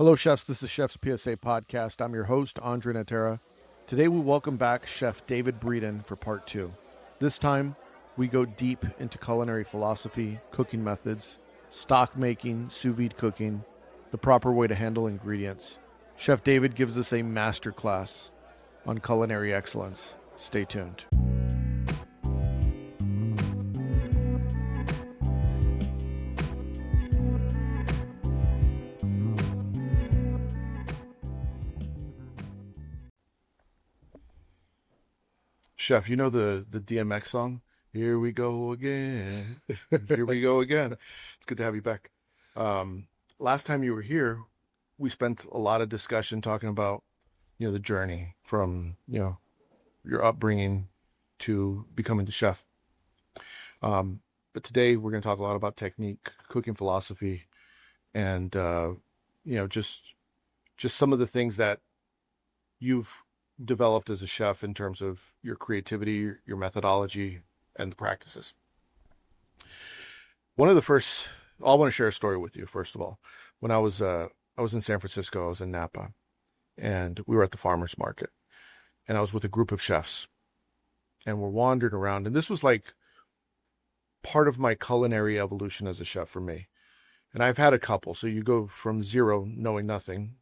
Hello, chefs. This is Chef's PSA Podcast. I'm your host, Andre Natera. Today, we welcome back Chef David Breeden for part 2. This time, we go deep into culinary philosophy, cooking methods, stock making, sous vide cooking, the proper way to handle ingredients. Chef David gives us a masterclass on culinary excellence. Stay tuned. Chef, you know the DMX song? Here we go again. Here we go again. It's good to have you back. Last time you were here, we spent a lot of discussion talking about, the journey from, your upbringing to becoming the chef. But today we're going to talk a lot about technique, cooking philosophy, and, just some of the things that you've developed as a chef in terms of your creativity, your methodology, and the practices. I want to share a story with you, first of all. When I was in San Francisco, I was in Napa, and we were at the farmer's market, and I was with a group of chefs, and we're wandering around, and this was like part of my culinary evolution as a chef for me. And I've had a couple, so you go from zero, knowing nothing,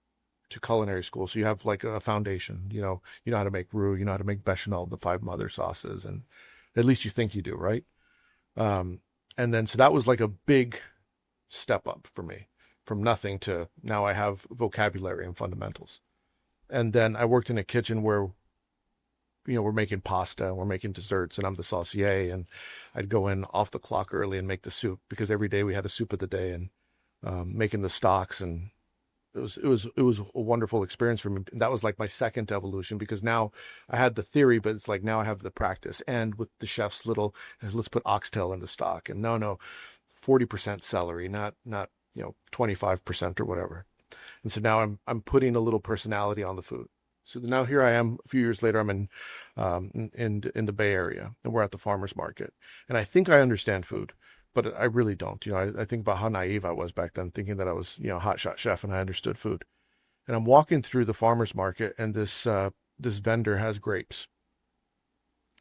to culinary school. So you have like a foundation, you know how to make roux, you know how to make bechamel, the 5 mother sauces, and at least you think you do, right? And then, so that was like a big step up for me from nothing to now I have vocabulary and fundamentals. And then I worked in a kitchen where, we're making pasta, we're making desserts, and I'm the saucier, and I'd go in off the clock early and make the soup because every day we had a soup of the day, and making the stocks, and it was a wonderful experience for me. And that was like my second evolution, because now I had the theory, but it's like now I have the practice. And with the chef's let's put oxtail in the stock, and no, 40% celery, not 25% or whatever. And so now I'm putting a little personality on the food. So now here I am, a few years later, I'm in the Bay Area, and we're at the farmer's market, and I think I understand food, but I really don't. I think about how naive I was back then, thinking that I was, a hotshot chef and I understood food. And I'm walking through the farmer's market, and this vendor has grapes,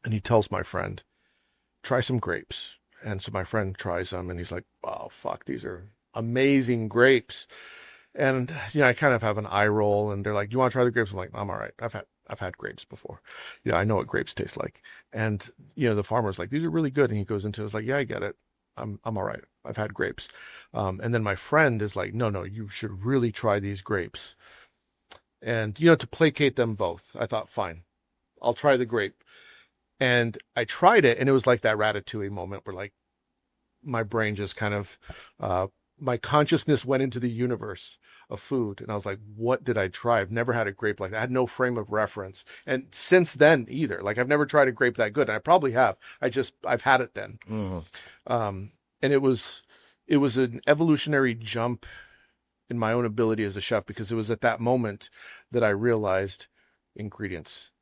and he tells my friend, try some grapes. And so my friend tries them, and he's like, oh, fuck, these are amazing grapes. And, I kind of have an eye roll, and they're like, you want to try the grapes? I'm like, I'm all right. I've had grapes before. I know what grapes taste like. And, the farmer's like, these are really good. And he goes into it, it's like, yeah, I get it. I'm all right. I've had grapes. And then my friend is like, no, you should really try these grapes. And, to placate them both, I thought, fine, I'll try the grape. And I tried it, and it was like that ratatouille moment where like my brain just kind of, my consciousness went into the universe of food. And I was like, what did I try? I've never had a grape like that. I had no frame of reference. And since then either, like I've never tried a grape that good. And I probably have. I've had it then. Mm-hmm. And it was an evolutionary jump in my own ability as a chef, because it was at that moment that I realized ingredients.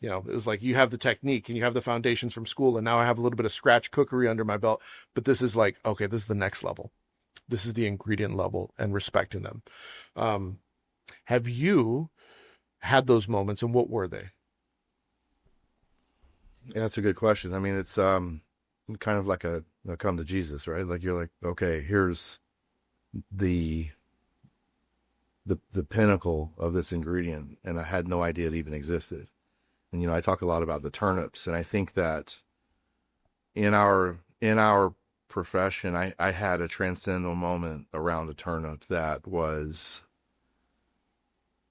It was like, you have the technique and you have the foundations from school, and now I have a little bit of scratch cookery under my belt, but this is like, okay, this is the next level. This is the ingredient level, and respecting them. Have you had those moments, and what were they? Yeah, that's a good question. I mean, it's kind of like a come to Jesus, right? Like you're like, okay, here's the pinnacle of this ingredient, and I had no idea it even existed. And I talk a lot about the turnips, and I think that in our profession, I had a transcendental moment around a turnip that was,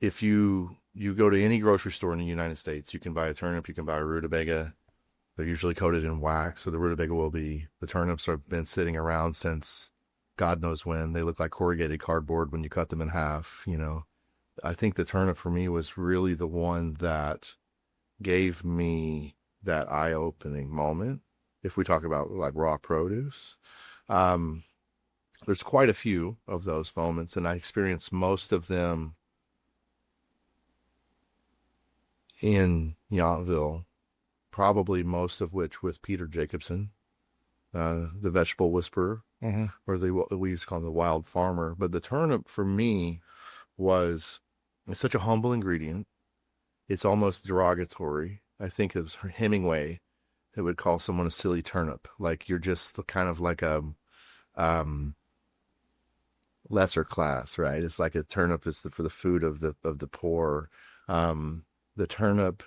if you go to any grocery store in the United States, you can buy a turnip, you can buy a rutabaga. They're usually coated in wax, so the rutabaga the turnips have been sitting around since God knows when. They look like corrugated cardboard when you cut them in half. I think the turnip for me was really the one that gave me that eye-opening moment. If we talk about like raw produce, there's quite a few of those moments, and I experienced most of them in Yountville, probably most of which with Peter Jacobson, the vegetable whisperer, mm-hmm. or we used to call him the wild farmer. But the turnip for me was, it's such a humble ingredient. It's almost derogatory. I think it was Hemingway that would call someone a silly turnip. Like you're just kind of like a um, lesser class, right? It's like a turnip is for the food of the poor. The turnip,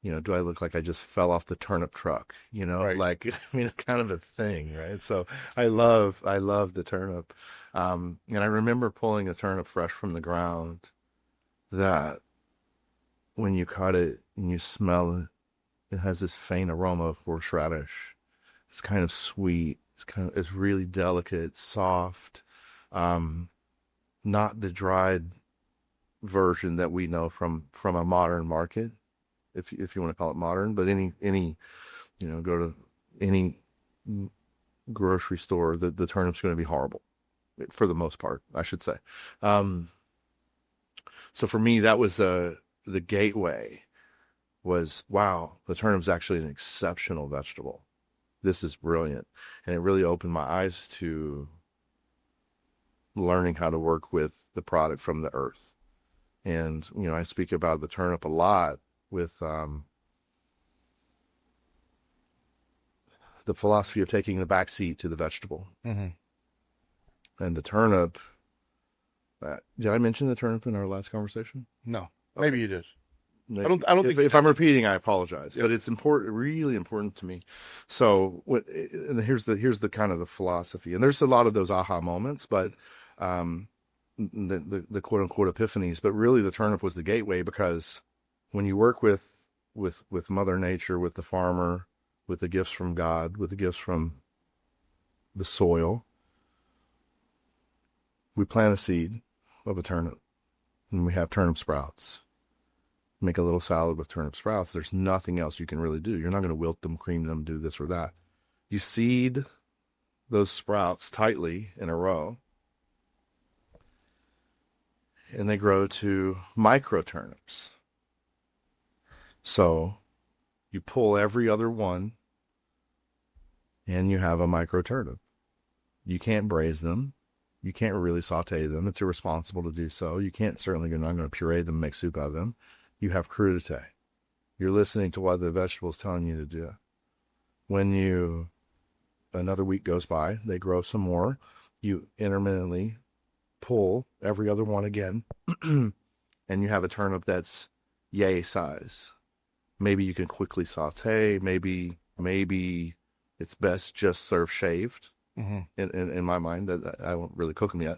do I look like I just fell off the turnip truck? Right. Like I mean, it's kind of a thing, right? So I love the turnip, and I remember pulling a turnip fresh from the ground. That when you cut it and you smell it, it has this faint aroma of horseradish. It's kind of sweet. It's really delicate, soft. Um, Not the dried version that we know from a modern market, if you want to call it modern, but any go to any grocery store, the turnip's going to be horrible for the most part, I should say. Um, so for me, that was the gateway was, wow, the turnip's actually an exceptional vegetable. This is brilliant. And it really opened my eyes to learning how to work with the product from the earth. And, I speak about the turnip a lot with the philosophy of taking the back seat to the vegetable. Mm-hmm. And the turnip, did I mention the turnip in our last conversation? No, Okay. maybe you did. I don't think If I'm repeating, I apologize, but it's important, really important to me. So, and here's the kind of the philosophy, and there's a lot of those aha moments, but um, the quote unquote epiphanies. But really, the turnip was the gateway because when you work with Mother Nature, with the farmer, with the gifts from God, with the gifts from the soil, we plant a seed of a turnip, and we have turnip sprouts. Make a little salad with turnip sprouts. There's nothing else you can really do. You're not going to wilt them, cream them, do this or that. You seed those sprouts tightly in a row, and they grow to micro turnips. So you pull every other one, and you have a micro turnip. You can't braise them. You can't really saute them. It's irresponsible to do so. You can't, certainly, you're not going to puree them, make soup out of them. You have crudité. You're listening to what the vegetable is telling you to do. Another week goes by, they grow some more. You intermittently pull every other one again, and you have a turnip that's yay size. Maybe you can quickly saute. Maybe it's best just served shaved. Mm-hmm. In my mind, that I won't really cook them yet.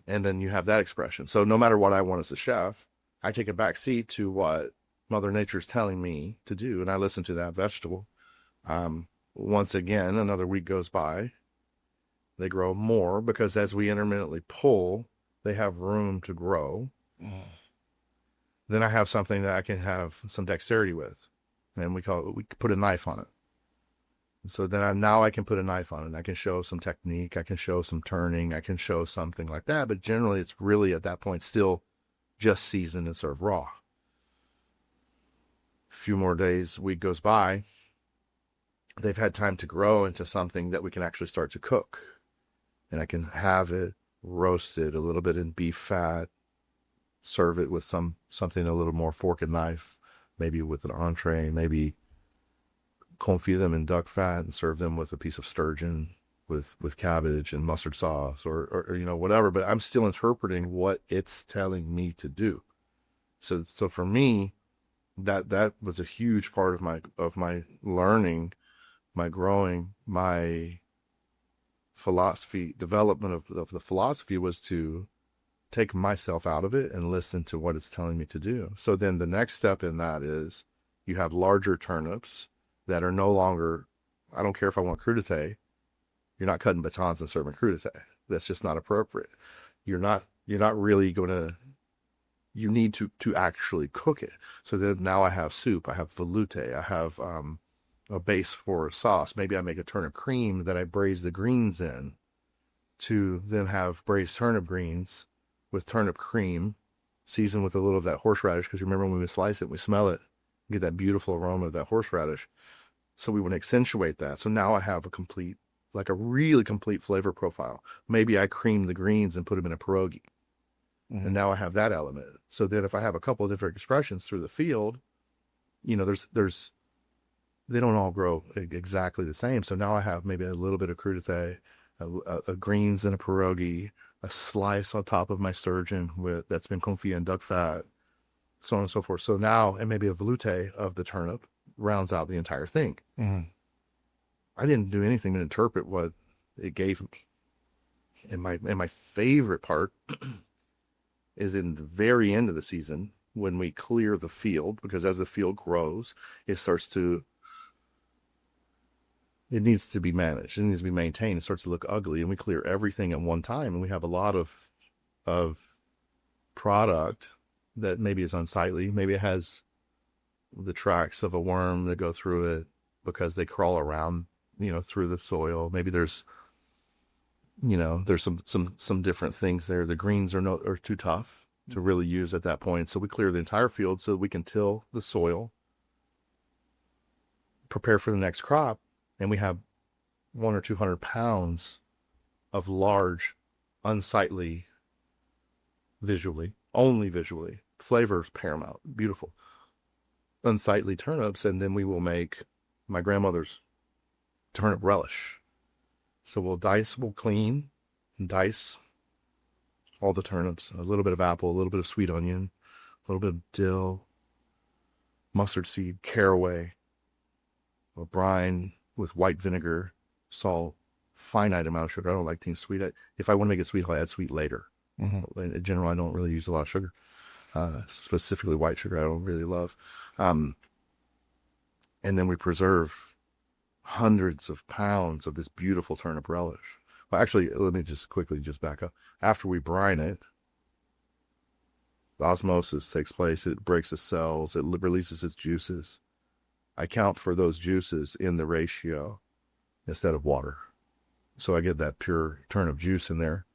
And then you have that expression. So no matter what I want as a chef, I take a back seat to what Mother Nature is telling me to do, and I listen to that vegetable. Once again, another week goes by. They grow more because as we intermittently pull, they have room to grow. Mm. Then I have something that I can have some dexterity with, and we put a knife on it. So then now I can put a knife on it. And I can show some technique. I can show some turning. I can show something like that. But generally, it's really at that point still just seasoned and served raw. A few more days, week goes by. They've had time to grow into something that we can actually start to cook. And I can have it roasted a little bit in beef fat, serve it with something a little more fork and knife, maybe with an entree, maybe confit them in duck fat and serve them with a piece of sturgeon with cabbage and mustard sauce or whatever, but I'm still interpreting what it's telling me to do. So for me, that was a huge part of my learning, my growing, my philosophy, development of the philosophy was to take myself out of it and listen to what it's telling me to do. So then the next step in that is you have larger turnips that are no longer, I don't care if I want crudité, you're not cutting batons and serving crudité. That's just not appropriate. You're not really going to, you need to actually cook it. So then now I have soup, I have velouté, I have a base for a sauce. Maybe I make a turnip cream that I braise the greens in to then have braised turnip greens with turnip cream, seasoned with a little of that horseradish, because remember when we slice it, we smell it, get that beautiful aroma of that horseradish. So we want to accentuate that. So now I have a complete like a really complete flavor profile. Maybe I cream the greens and put them in a pierogi. And now I have that element. So then if I have a couple of different expressions through the field, you know, they don't all grow exactly the same. So now I have maybe a little bit of crudité, a greens in a pierogi, a slice on top of my sturgeon that's been confit in duck fat, so on and so forth. So now, and maybe a velouté of the turnip rounds out the entire thing. I didn't do anything to interpret what it gave me. And my favorite part is in the very end of the season when we clear the field, because as the field grows, it needs to be managed. It needs to be maintained. It starts to look ugly, and we clear everything at one time, and we have a lot of product that maybe is unsightly. Maybe it has the tracks of a worm that go through it because they crawl around, you know, through the soil. Maybe there's some different things there. The greens are too tough to really use at that point. So we clear the entire field so we can till the soil, prepare for the next crop, and we have 100 or 200 pounds of large, unsightly, only visually, flavors paramount, beautiful, unsightly turnips, and then we will make my grandmother's turnip relish. So we'll clean and dice all the turnips, a little bit of apple, a little bit of sweet onion, a little bit of dill, mustard seed, caraway, a brine with white vinegar, salt, finite amount of sugar. I don't like things sweet. If I want to make it sweet, I'll add sweet later. In general, I don't really use a lot of sugar, specifically white sugar. I don't really love. And then we preserve hundreds of pounds of this beautiful turnip relish. Well, actually, let me just quickly back up. After we brine it, the osmosis takes place. It breaks the cells. It releases its juices. I count for those juices in the ratio instead of water. So I get that pure turnip juice in there.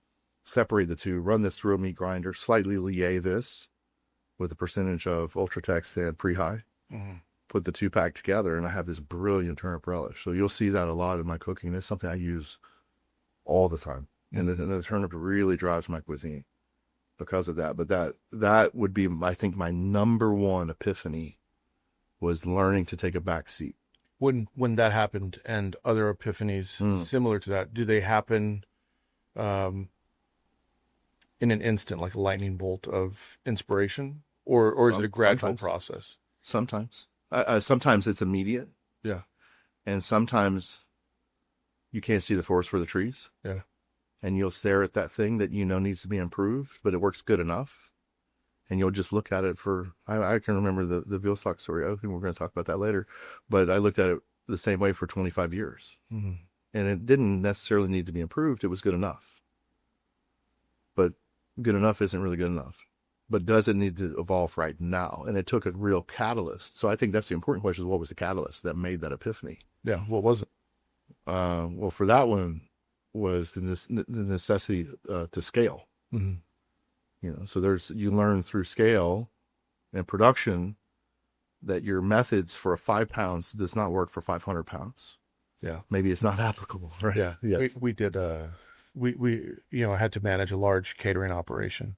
Separate the two, run this through a meat grinder, slightly lié this with a percentage of Ultratex and pre-high. Put the two pack together, and I have this brilliant turnip relish. So you'll see that a lot in my cooking. It's something I use all the time. And the turnip really drives my cuisine because of that. But that would be, I think, my number one epiphany was learning to take a back seat. When that happened, and other epiphanies similar to that, do they happen in an instant, like a lightning bolt of inspiration, or is it a gradual process? Sometimes. Sometimes it's immediate. Yeah. And sometimes you can't see the forest for the trees. Yeah. And you'll stare at that thing that you know needs to be improved, but it works good enough. And you'll just look at it for, I can remember the veal stock story. I think we're going to talk about that later. But I looked at it the same way for 25 years. And it didn't necessarily need to be improved. It was good enough. But good enough isn't really good enough. But does it need to evolve right now? And it took a real catalyst. So I think that's the important question, is what was the catalyst that made that epiphany? Yeah, what was it? Well, for that one was the necessity to scale. You know, so you learn through scale and production that your methods for 5 pounds does not work for 500 pounds. Yeah. Maybe it's not applicable, right? Yeah. We did, we had to manage a large catering operation,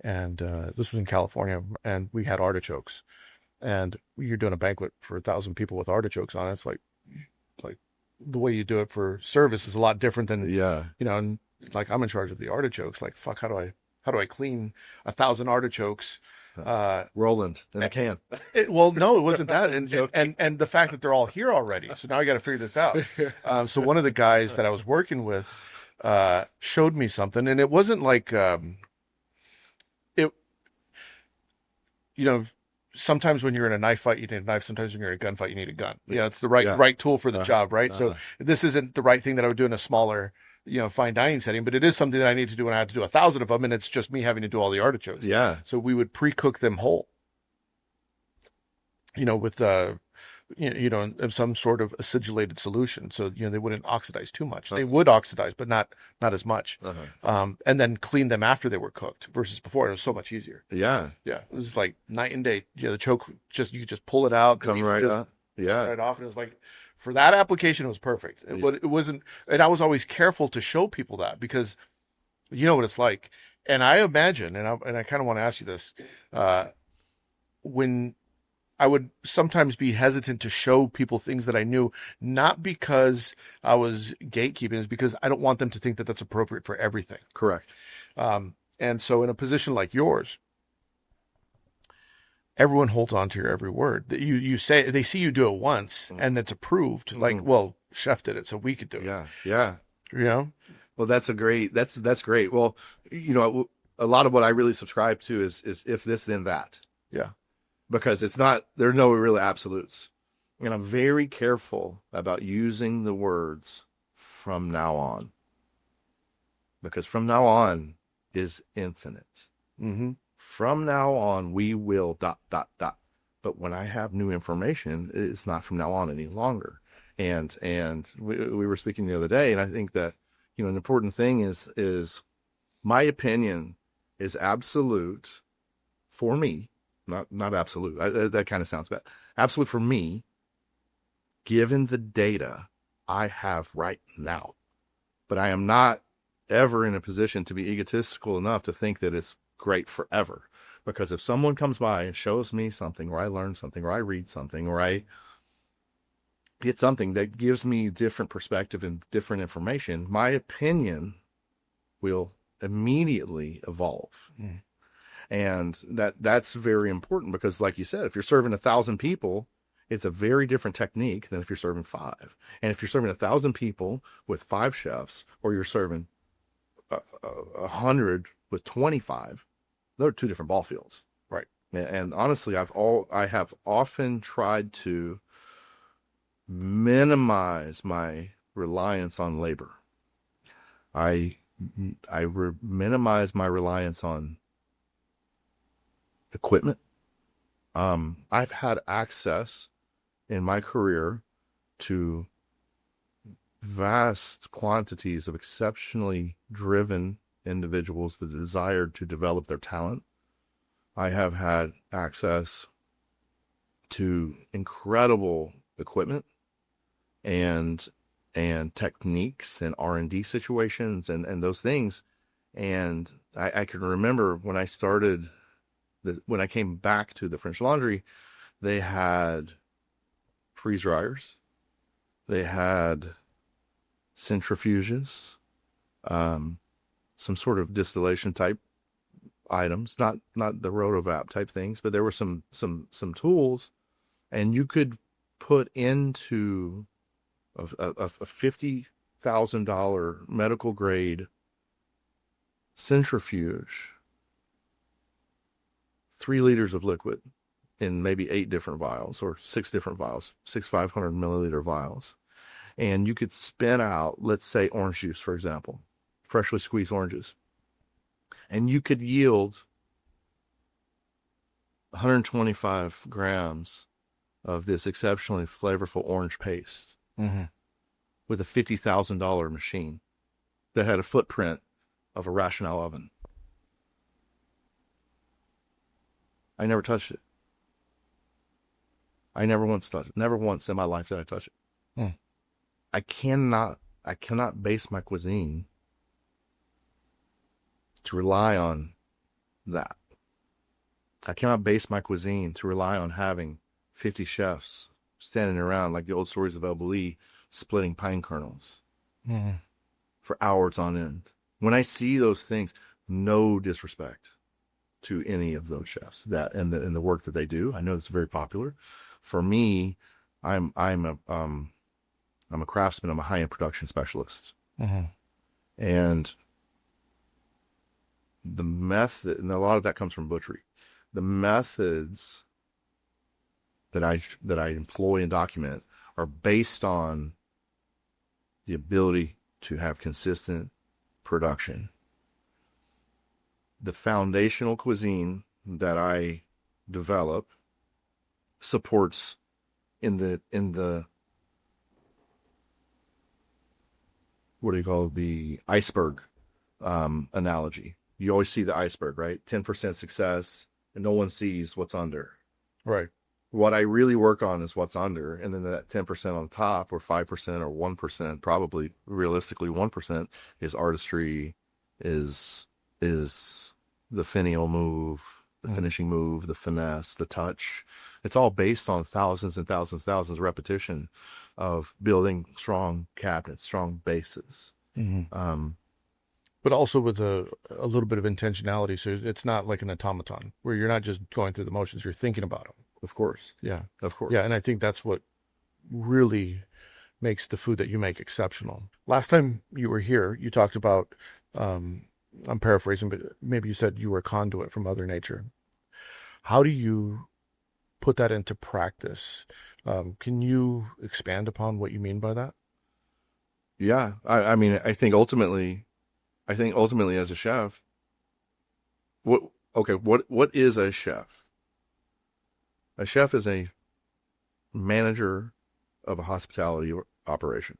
and this was in California, and we had artichokes, and you're doing a banquet for 1,000 people with artichokes on it. It's like the way you do it for service is a lot different than, and like, I'm in charge of the artichokes. Like, fuck, how do I clean 1,000 artichokes? Roland in a can. Well, no, it wasn't that. And the fact that they're all here already. So now I got to figure this out. So one of the guys that I was working with showed me something, and it wasn't like, sometimes when you're in a knife fight, you need a knife. Sometimes when you're in a gunfight, you need a gun. It's the right tool for the job, right? So this isn't the right thing that I would do in a smaller, fine dining setting, but it is something that I need to do when I have to do 1,000 of them, and it's just me having to do all the artichokes. Yeah. So we would pre-cook them whole, with some sort of acidulated solution, so they wouldn't oxidize too much. They would oxidize, but not as much. And then clean them after they were cooked versus before. It was so much easier. Yeah. It was like night and day. The choke, you could just pull it out, come right up. Yeah. Right off, and it was like For that application, it was perfect. It wasn't, and I was always careful to show people that because you know what it's like. And I imagine, and I kind of want to ask you this, when I would sometimes be hesitant to show people things that I knew, not because I was gatekeeping, it's because I don't want them to think that that's appropriate for everything. Correct. And so in a position like yours, everyone holds on to your every word that you say. They see you do it once and that's approved. Like, well, chef did it, so we could do it. Yeah. Yeah. You know? Well, that's great. Well, a lot of what I really subscribe to is if this, then that. Yeah. Because there are no real absolutes. And I'm very careful about using the words from now on. Because from now on is infinite. Mm-hmm. From now on, we will ... But when I have new information, it's not from now on any longer. And we were speaking the other day, and I think that, an important thing is my opinion is absolute for me, not absolute. That kind of sounds bad. Absolute for me, given the data I have right now. But I am not ever in a position to be egotistical enough to think that it's great forever. Because if someone comes by and shows me something, or I learn something, or I read something, or I get something that gives me different perspective and different information, my opinion will immediately evolve. Mm. And that's very important because, like you said, if you're serving 1,000 people, it's a very different technique than if you're serving 5. And if you're serving 1,000 people with 5 chefs, or you're serving 100 with 25, they're 2 different ball fields. Right. And honestly, I have often tried to minimize my reliance on labor. I minimize my reliance on equipment. I've had access in my career to vast quantities of exceptionally driven individuals that desired to develop their talent. I have had access to incredible equipment and techniques and R&D situations and those things. And I can remember when I started, when I came back to the French Laundry, they had freeze dryers, they had centrifuges, some sort of distillation type items, not the rotovap type things, but there were some tools, and you could put into a $50,000 medical grade centrifuge 3 liters of liquid in maybe 8 different vials or 6 different vials, 6 500 milliliter vials. And you could spin out, let's say, orange juice, for example, freshly squeezed oranges. And you could yield 125 grams of this exceptionally flavorful orange paste with a $50,000 machine that had a footprint of a Rational oven. I never touched it. I never once touched it. Never once in my life did I touch it. I cannot base my cuisine to rely on that. I cannot base my cuisine to rely on having 50 chefs standing around like the old stories of El Bulli splitting pine kernels for hours on end. When I see those things, no disrespect to any of those chefs and the work that they do. I know it's very popular. For me, I'm a craftsman. I'm a high-end production specialist, and the method, and a lot of that comes from butchery. The methods that I employ and document are based on the ability to have consistent production. The foundational cuisine that I develop supports in the what do you call it? The iceberg analogy. You always see the iceberg, right? 10% success, and no one sees what's under. Right. What I really work on is what's under, and then that 10% on top, or 5% or 1%, probably realistically 1%, is artistry, is the finial move, the finishing move, the finesse, the touch. It's all based on thousands and thousands, thousands of repetition of building strong cabinets, strong bases. Um, But also with a little bit of intentionality, so it's not like an automaton where you're not just going through the motions, you're thinking about them. of course, Yeah. of course. Yeah, and I think that's what really makes the food that you make exceptional. Last time you were here, you talked about, I'm paraphrasing, but maybe you said you were a conduit from Mother Nature. How do you put that into practice? Can you expand upon what you mean by that? Yeah, I mean, I think ultimately as a chef, what is a chef? A chef is a manager of a hospitality operation.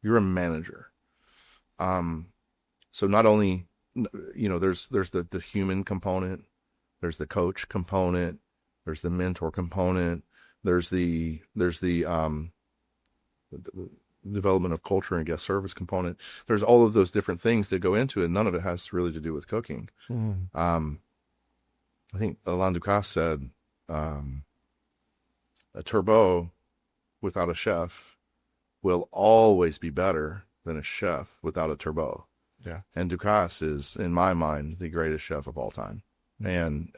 You're a manager. So not only, there's the human component, there's the coach component, there's the mentor component, there's the development of culture and guest service component. There's all of those different things that go into it. None of it has really to do with cooking. I think Alain Ducasse said, a turbot without a chef will always be better than a chef without a turbot. Yeah. And Ducasse is, in my mind, the greatest chef of all time. And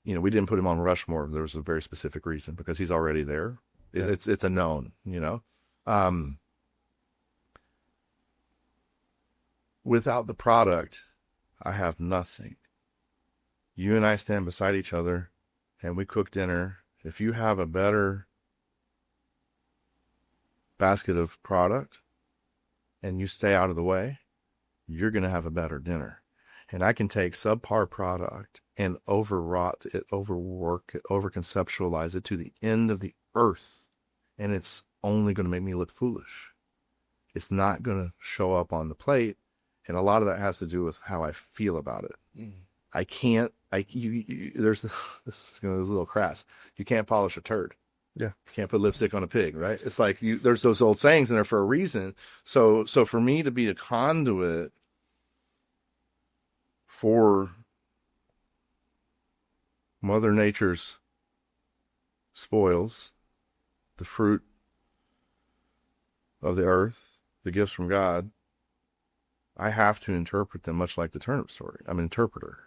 we didn't put him on Rushmore. There was a very specific reason, because he's already there. Yeah. It's a known, without the product, I have nothing. You and I stand beside each other and we cook dinner. If you have a better basket of product and you stay out of the way, you're going to have a better dinner. And I can take subpar product and overwrought it, overwork it, overconceptualize it to the end of the earth, and it's only going to make me look foolish. It's not going to show up on the plate, and a lot of that has to do with how I feel about it. I can't. There's this is a little crass. You can't polish a turd. Yeah. You can't put lipstick on a pig, right? It's like there's those old sayings in there for a reason. So for me to be a conduit for Mother Nature's spoils, the fruit of the earth, the gifts from God, I have to interpret them much like the turnip story. I'm an interpreter.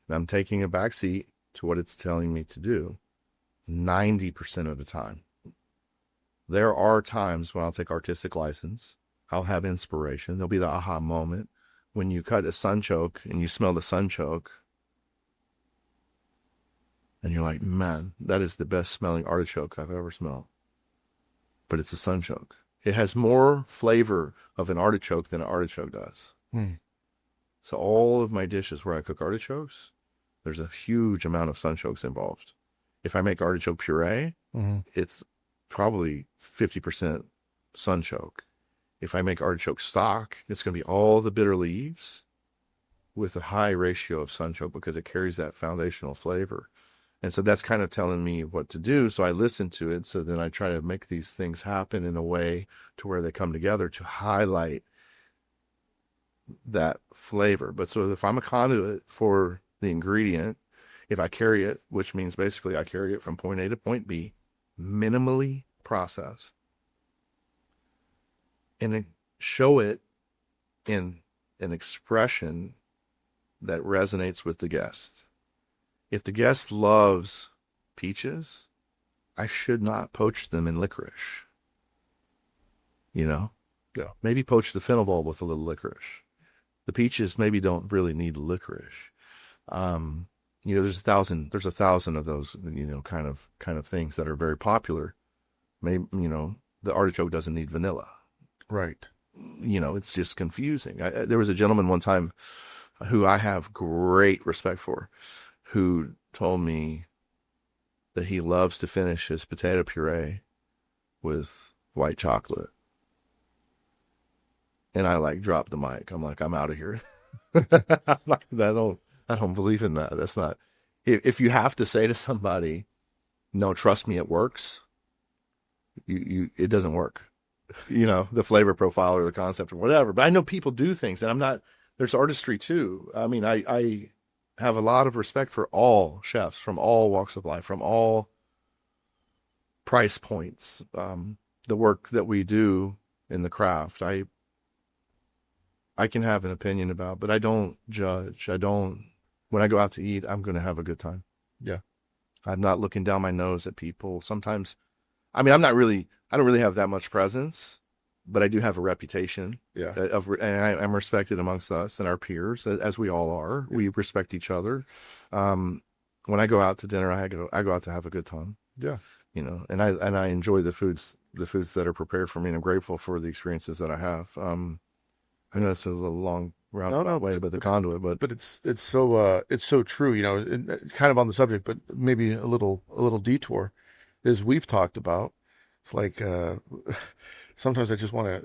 I'm taking a backseat to what it's telling me to do 90% of the time. There are times when I'll take artistic license. I'll have inspiration. There'll be the aha moment when you cut a sunchoke and you smell the sunchoke and you're like, man, that is the best smelling artichoke I've ever smelled. But it's a sunchoke. It has more flavor of an artichoke than an artichoke does. So all of my dishes where I cook artichokes, there's a huge amount of sunchokes involved. If I make artichoke puree, it's probably 50% sunchoke. If I make artichoke stock, it's going to be all the bitter leaves with a high ratio of sunchoke because it carries that foundational flavor. And so that's kind of telling me what to do. So I listen to it. So then I try to make these things happen in a way to where they come together to highlight that flavor. But so if I'm a conduit for the ingredient, if I carry it, which means basically I carry it from point A to point B, minimally processed, and then show it in an expression that resonates with the guest. If the guest loves peaches, I should not poach them in licorice. Yeah. Maybe poach the fennel bulb with a little licorice. The peaches maybe don't really need licorice. There's a thousand of those, kind of things that are very popular. Maybe, the artichoke doesn't need vanilla. Right. It's just confusing. There was a gentleman one time who I have great respect for, who told me that he loves to finish his potato puree with white chocolate. And I dropped the mic. I'm like, I'm out of here. I don't believe in that. That's not. if you have to say to somebody, no, trust me, it works, it doesn't work. The flavor profile or the concept or whatever. But I know people do things, and there's artistry too. I mean, I have a lot of respect for all chefs from all walks of life, from all price points. The work that we do in the craft, I can have an opinion about, but I don't judge. When I go out to eat, I'm going to have a good time. Yeah. I'm not looking down my nose at people. Sometimes, I mean, I don't really have that much presence, but I do have a reputation. Yeah. And I'm respected amongst us and our peers, as we all are. We respect each other. When I go out to dinner, I go out to have a good time. Yeah. And I enjoy the foods that are prepared for me, and I'm grateful for the experiences that I have. I know this is a little long roundabout way, but the conduit, but it's so true. Kind of on the subject, but maybe a little detour, is we've talked about. It's like sometimes I just want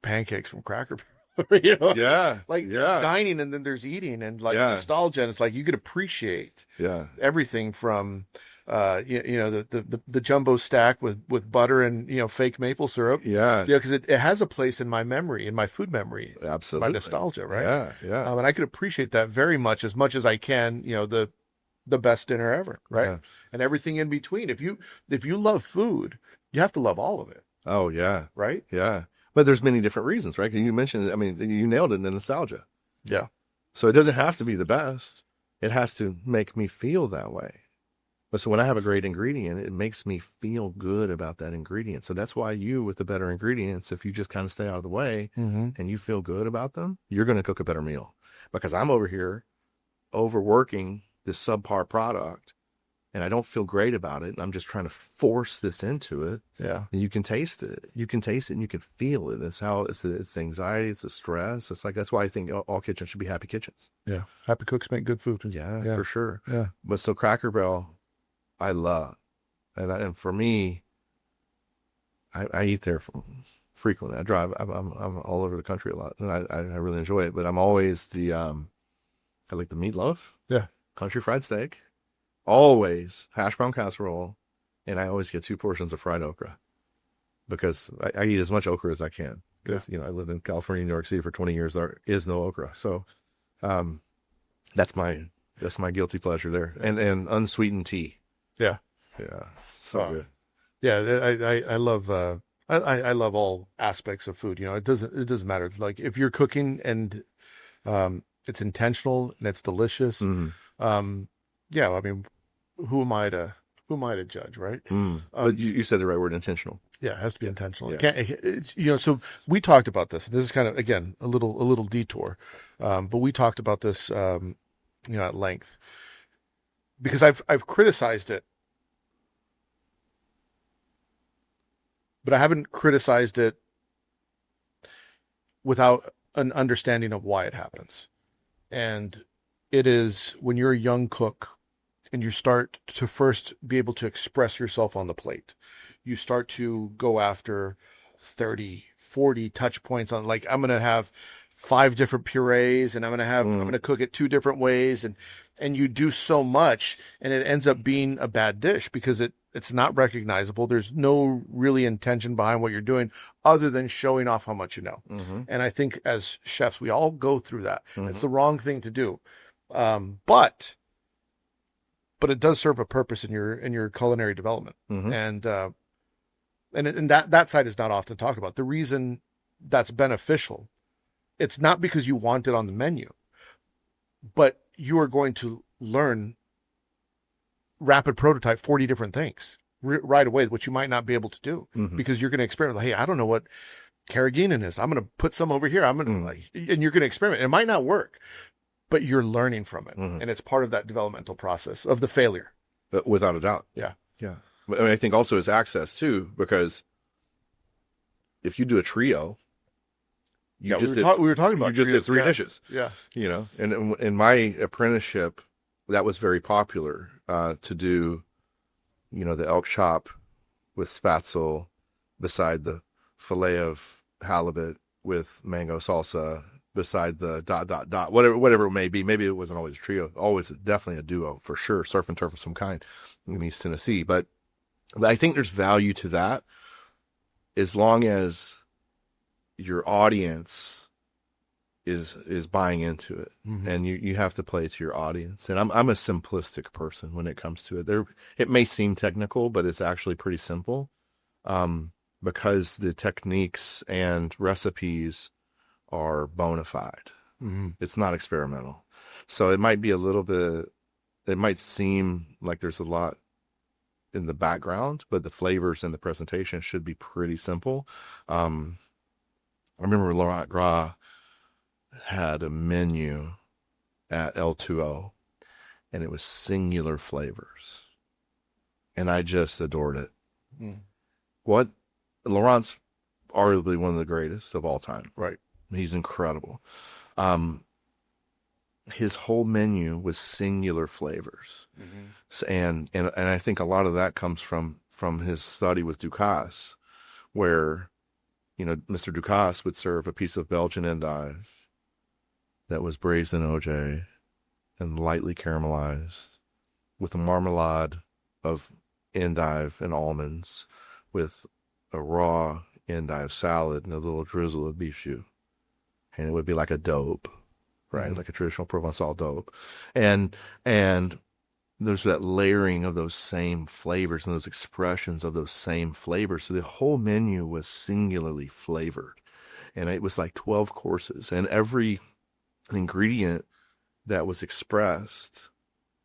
pancakes from Cracker Barrel. Yeah, like there's dining, and then there's eating, and like nostalgia, and it's like you could appreciate everything from the jumbo stack with butter and fake maple syrup, because it has a place in my memory, in my food memory, absolutely, my nostalgia, right? Yeah. And I could appreciate that very much as I can, the best dinner ever, right? And everything in between. If you love food, you have to love all of it. Oh yeah, right. Yeah, but there's many different reasons, right? You mentioned, I mean, you nailed it in the nostalgia. Yeah. So it doesn't have to be the best. It has to make me feel that way. But so when I have a great ingredient, it makes me feel good about that ingredient. So that's why with the better ingredients, if you just kind of stay out of the way and you feel good about them, you're going to cook a better meal. Because I'm over here overworking this subpar product, and I don't feel great about it, and I'm just trying to force this into it. Yeah. And you can taste it. You can taste it and you can feel it. It's the anxiety, it's the stress. It's like, that's why I think all kitchens should be happy kitchens. Yeah. Happy cooks make good food. Yeah. For sure. Yeah. But so Cracker Barrel, I love. And for me, I eat there frequently. I drive, I'm all over the country a lot, and I really enjoy it. But I'm always I like the meatloaf. Yeah. Country fried steak. Always hash brown casserole, and I always get 2 portions of fried okra, because I eat as much okra as I can. Because I lived in California, New York City for 20 years. There is no okra, so that's my guilty pleasure there. And unsweetened tea. Yeah. So good. Yeah, I love I love all aspects of food. It doesn't matter. Like if you're cooking and it's intentional and it's delicious. Yeah, I mean, who am I to judge, right? But you said the right word, intentional. Yeah, it has to be intentional. Yeah. So we talked about this. This is kind of, again, a little detour, but we talked about this, at length, because I've criticized it, but I haven't criticized it without an understanding of why it happens. And it is when you're a young cook and you start to first be able to express yourself on the plate, you start to go after 30, 40 touch points on, like, I'm going to have 5 different purees, and I'm going to cook it 2 different ways. And you do so much, and it ends up being a bad dish because it's not recognizable. There's no really intention behind what you're doing other than showing off how much you know. And I think as chefs, we all go through that. It's the wrong thing to do. But it does serve a purpose in your culinary development. And that side is not often talked about. The reason that's beneficial, it's not because you want it on the menu, but you are going to learn rapid prototype 40 different things right away, which you might not be able to do because you're going to experiment. Like, hey, I don't know what carrageenan is. I'm going to put some over here. And you're going to experiment. It might not work, but you're learning from it. And it's part of that developmental process of the failure. Without a doubt. Yeah. But I think also it's access too, because if you do a trio, we were talking about you just did 3 dishes. Yeah. And in my apprenticeship, that was very popular to do, the elk chop with spatzel beside the fillet of halibut with mango salsa beside the ... whatever it may be. Maybe it wasn't always a trio, always definitely a duo for sure, surf and turf of some kind in East Tennessee. But I think there's value to that as long as your audience is buying into it, and you have to play to your audience. And I'm a simplistic person when it comes to it. It may seem technical, but it's actually pretty simple, because the techniques and recipes are bona fide. It's not experimental. So it might be a little bit, it might seem like there's a lot in the background, but the flavors and the presentation should be pretty simple. I remember Laurent Gras had a menu at L2O, and it was singular flavors, and I just adored it. What Laurent's arguably one of the greatest of all time. Right. He's incredible. His whole menu was singular flavors. So, and I think a lot of that comes from his study with Ducasse, where, Mr. Ducasse would serve a piece of Belgian endive that was braised in OJ and lightly caramelized with a marmalade of endive and almonds, with a raw endive salad and a little drizzle of beef jus. And it would be like a dope, right? Like a traditional Provençal dope. And there's that layering of those same flavors and those expressions of those same flavors. So the whole menu was singularly flavored. And it was like 12 courses. And every ingredient that was expressed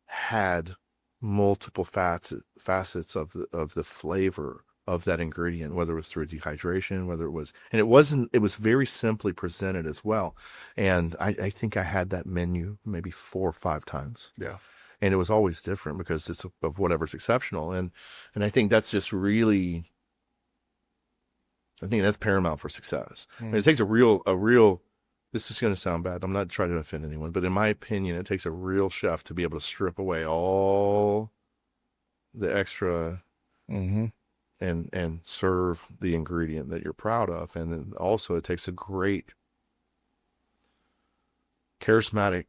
had multiple facets of the flavor of that ingredient, whether it was through dehydration, whether it was, and it was very simply presented as well. And I think I had that menu maybe 4 or 5 times. Yeah. And it was always different because it's of whatever's exceptional. And I think that's just really, I think that's paramount for success. I mean, it takes a real, this is going to sound bad, I'm not trying to offend anyone, but in my opinion, it takes a real chef to be able to strip away all the extra and serve the ingredient that you're proud of. And then also it takes a great charismatic,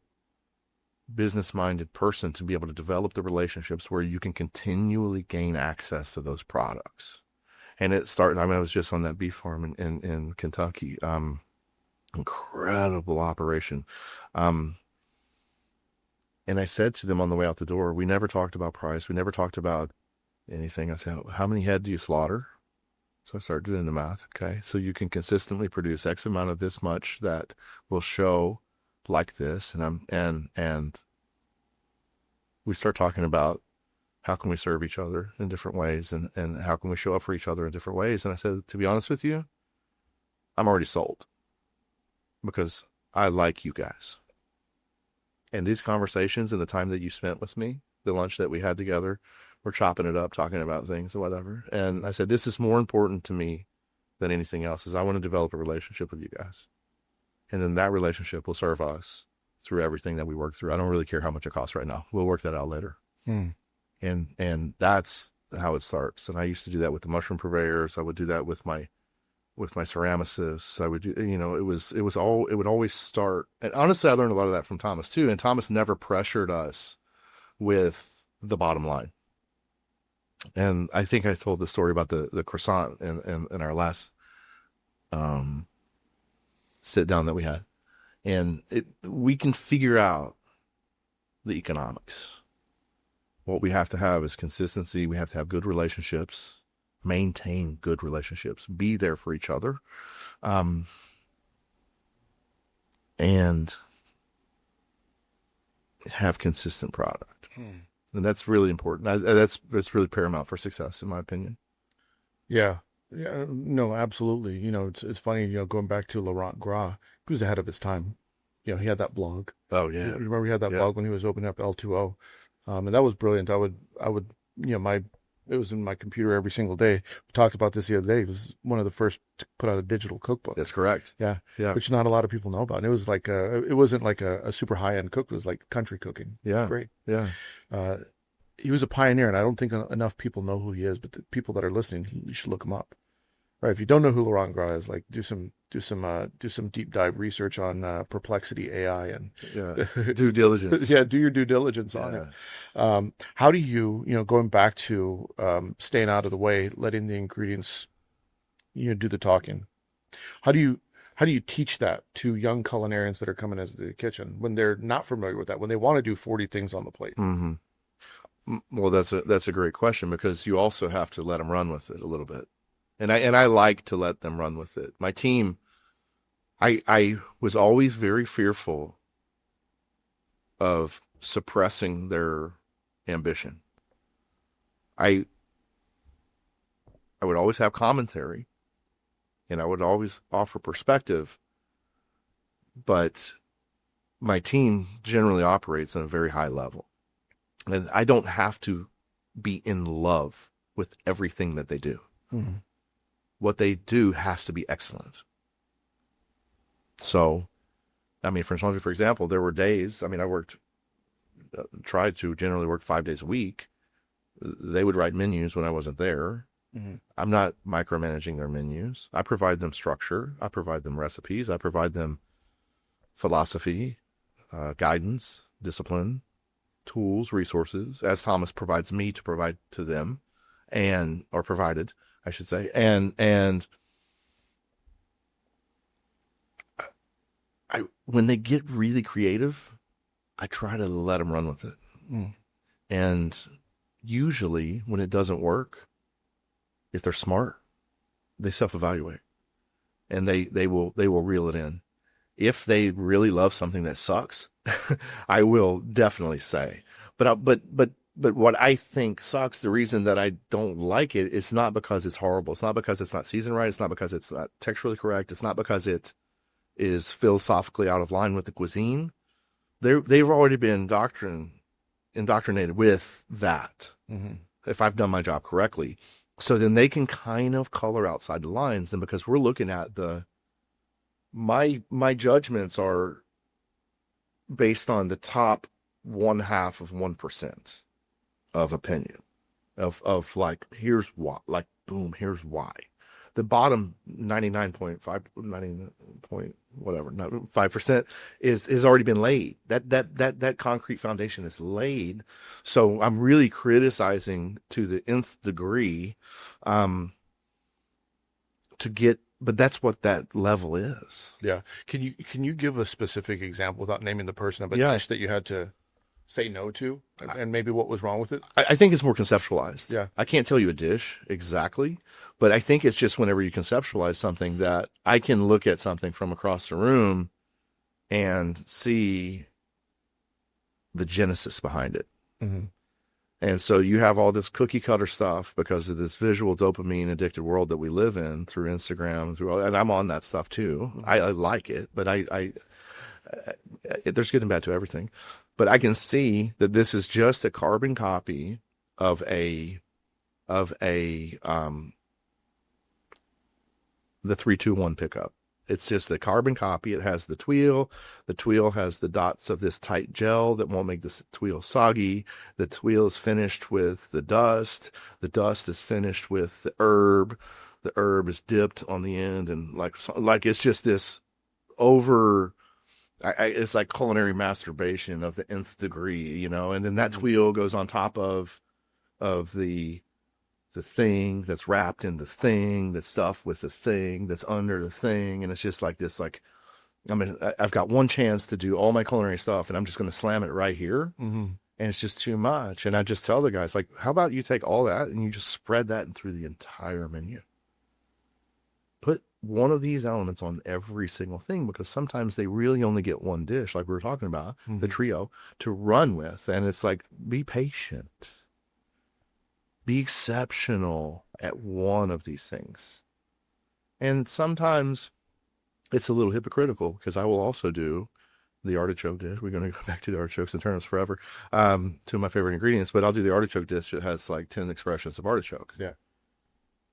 business-minded person to be able to develop the relationships where you can continually gain access to those products. And it started, I was just on that beef farm in Kentucky. Incredible operation. And I said to them on the way out the door, we never talked about price. We never talked about anything. I said, how many head do you slaughter? So I started doing the math. Okay. So you can consistently produce X amount of this much that will show like this. And we start talking about how can we serve each other in different ways, and how can we show up for each other in different ways. And I said, to be honest with you, I'm already sold because I like you guys. And these conversations and the time that you spent with me, the lunch that we had together, we're chopping it up, talking about things or whatever. And I said, this is more important to me than anything else, is I want to develop a relationship with you guys. And then that relationship will serve us through everything that we work through. I don't really care how much it costs right now. We'll work that out later. And that's how it starts. And I used to do that with the mushroom purveyors. I would do that with my ceramicists. I would do, it would always start. And honestly, I learned a lot of that from Thomas too. And Thomas never pressured us with the bottom line. And I think I told the story about the croissant in our last sit down that we had. And we can figure out the economics. What we have to have is consistency. We have to have good relationships, maintain good relationships, be there for each other, and have consistent product. And that's really important. That's really paramount for success, in my opinion. Yeah. Yeah. No, absolutely. It's funny, going back to Laurent Gras, he was ahead of his time. He had that blog. Oh yeah. You remember he had that blog when he was opening up L2O. And that was brilliant. I would, it was in my computer every single day. We talked about this the other day. It was one of the first to put out a digital cookbook. That's correct. Yeah. Yeah. Which not a lot of people know about. And it was like, it wasn't like a super high-end cook. It was like country cooking. Yeah. Great. Yeah. He was a pioneer, and I don't think enough people know who he is, but the people that are listening, you should look him up. Right. If you don't know who Laurent Gras is, like do some deep dive research on Perplexity AI and Yeah. Due diligence. yeah, do your due diligence on it. Yeah. How do you, going back to staying out of the way, letting the ingredients, do the talking? How do you teach that to young culinarians that are coming into the kitchen when they're not familiar with that, when they want to do 40 things on the plate? Hmm. Well, that's a great question because you also have to let them run with it a little bit. And I like to let them run with it. My team, I was always very fearful of suppressing their ambition. I I would always have commentary and I would always offer perspective, but my team generally operates on a very high level. And I don't have to be in love with everything that they do. Mm-hmm. What they do has to be excellent. So, I mean, for example, there were days, I mean, tried to generally work 5 days a week. They would write menus when I wasn't there. Mm-hmm. I'm not micromanaging their menus. I provide them structure. I provide them recipes. I provide them philosophy, guidance, discipline, tools, resources, as Thomas provides me to provide to them, or provided, I should say. And when they get really creative, I try to let them run with it. Mm. And usually when it doesn't work, if they're smart, they self-evaluate and they will reel it in. If they really love something that sucks, I will definitely say. But what I think sucks, the reason that I don't like it, it's not because it's horrible. It's not because it's not seasoned right. It's not because it's not texturally correct. It's not because it is philosophically out of line with the cuisine. They've already been indoctrinated with that. Mm-hmm. If I've done my job correctly. So then they can kind of color outside the lines. And because we're looking at my judgments are based on the top 1/2 of 1% of opinion of like, here's why, like, boom, here's why. The bottom 99.5, 90 point, whatever, 5% is already been laid. That concrete foundation is laid. So I'm really criticizing to the nth degree, to get, but that's what that level is. Yeah. Can you give a specific example without naming the person of a Yeah. dish that you had to say no to and maybe what was wrong with it? I think it's more conceptualized. Yeah. I can't tell you a dish exactly, but I think it's just whenever you conceptualize something that I can look at something from across the room and see the genesis behind it. Mm-hmm. And so you have all this cookie cutter stuff because of this visual dopamine addicted world that we live in through Instagram, and I'm on that stuff too. Mm-hmm. I like it, but there's good and bad to everything. But I can see that this is just a carbon copy of the 3-2-1 pickup. It's just a carbon copy. It has the tuile. The tuile has the dots of this tight gel that won't make the tuile soggy. The tuile is finished with the dust. The dust is finished with the herb. The herb is dipped on the end, and like it's just this over. It's like culinary masturbation of the nth degree, and then that tuile goes on top of the thing that's wrapped in the thing that's stuffed with the thing that's under the thing, and it's just like this, like, I mean, I've got one chance to do all my culinary stuff, and I'm just going to slam it right here, Mm-hmm. and it's just too much. And I just tell the guys, like, how about you take all that and you just spread that through the entire menu? Put one of these elements on every single thing, because sometimes they really only get one dish, like we were talking about, the trio, to run with. And it's like, be patient. Be exceptional at one of these things. And sometimes it's a little hypocritical because I will also do the artichoke dish. We're going to go back to the artichokes and turnips forever. Two of my favorite ingredients, but I'll do the artichoke dish that has like 10 expressions of artichoke. Yeah.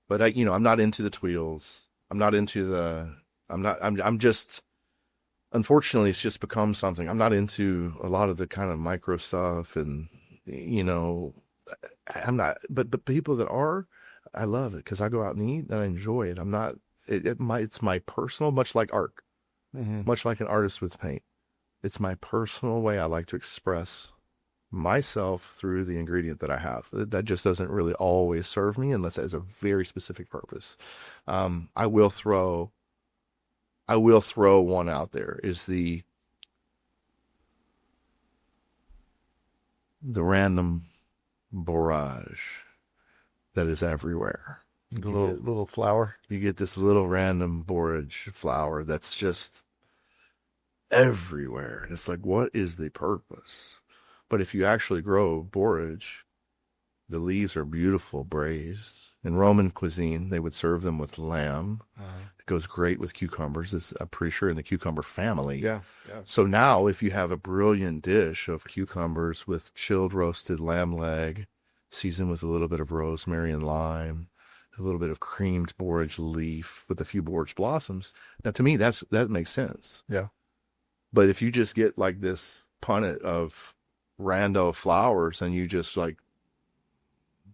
But I'm not into the tuiles. I'm just, unfortunately, it's just become something. I'm not into a lot of the kind of micro stuff, and, I'm not, but people that are, I love it because I go out and eat and I enjoy it. I'm not, it's my personal, much like art, much like an artist with paint. It's my personal way I like to express myself through the ingredient that I have. That just doesn't really always serve me unless it has a very specific purpose. I will throw one out there, is the random borage that is everywhere. The little flower. You get this little random borage flower that's just everywhere. And it's like, what is the purpose? But if you actually grow borage, the leaves are beautiful braised. In Roman cuisine, they would serve them with lamb. It goes great with cucumbers. It's, I'm pretty sure, in the cucumber family. Yeah. So now if you have a brilliant dish of cucumbers with chilled roasted lamb leg, seasoned with a little bit of rosemary and lime, a little bit of creamed borage leaf with a few borage blossoms. Now, to me, that makes sense. Yeah. But if you just get like this punnet of rando flowers and you just like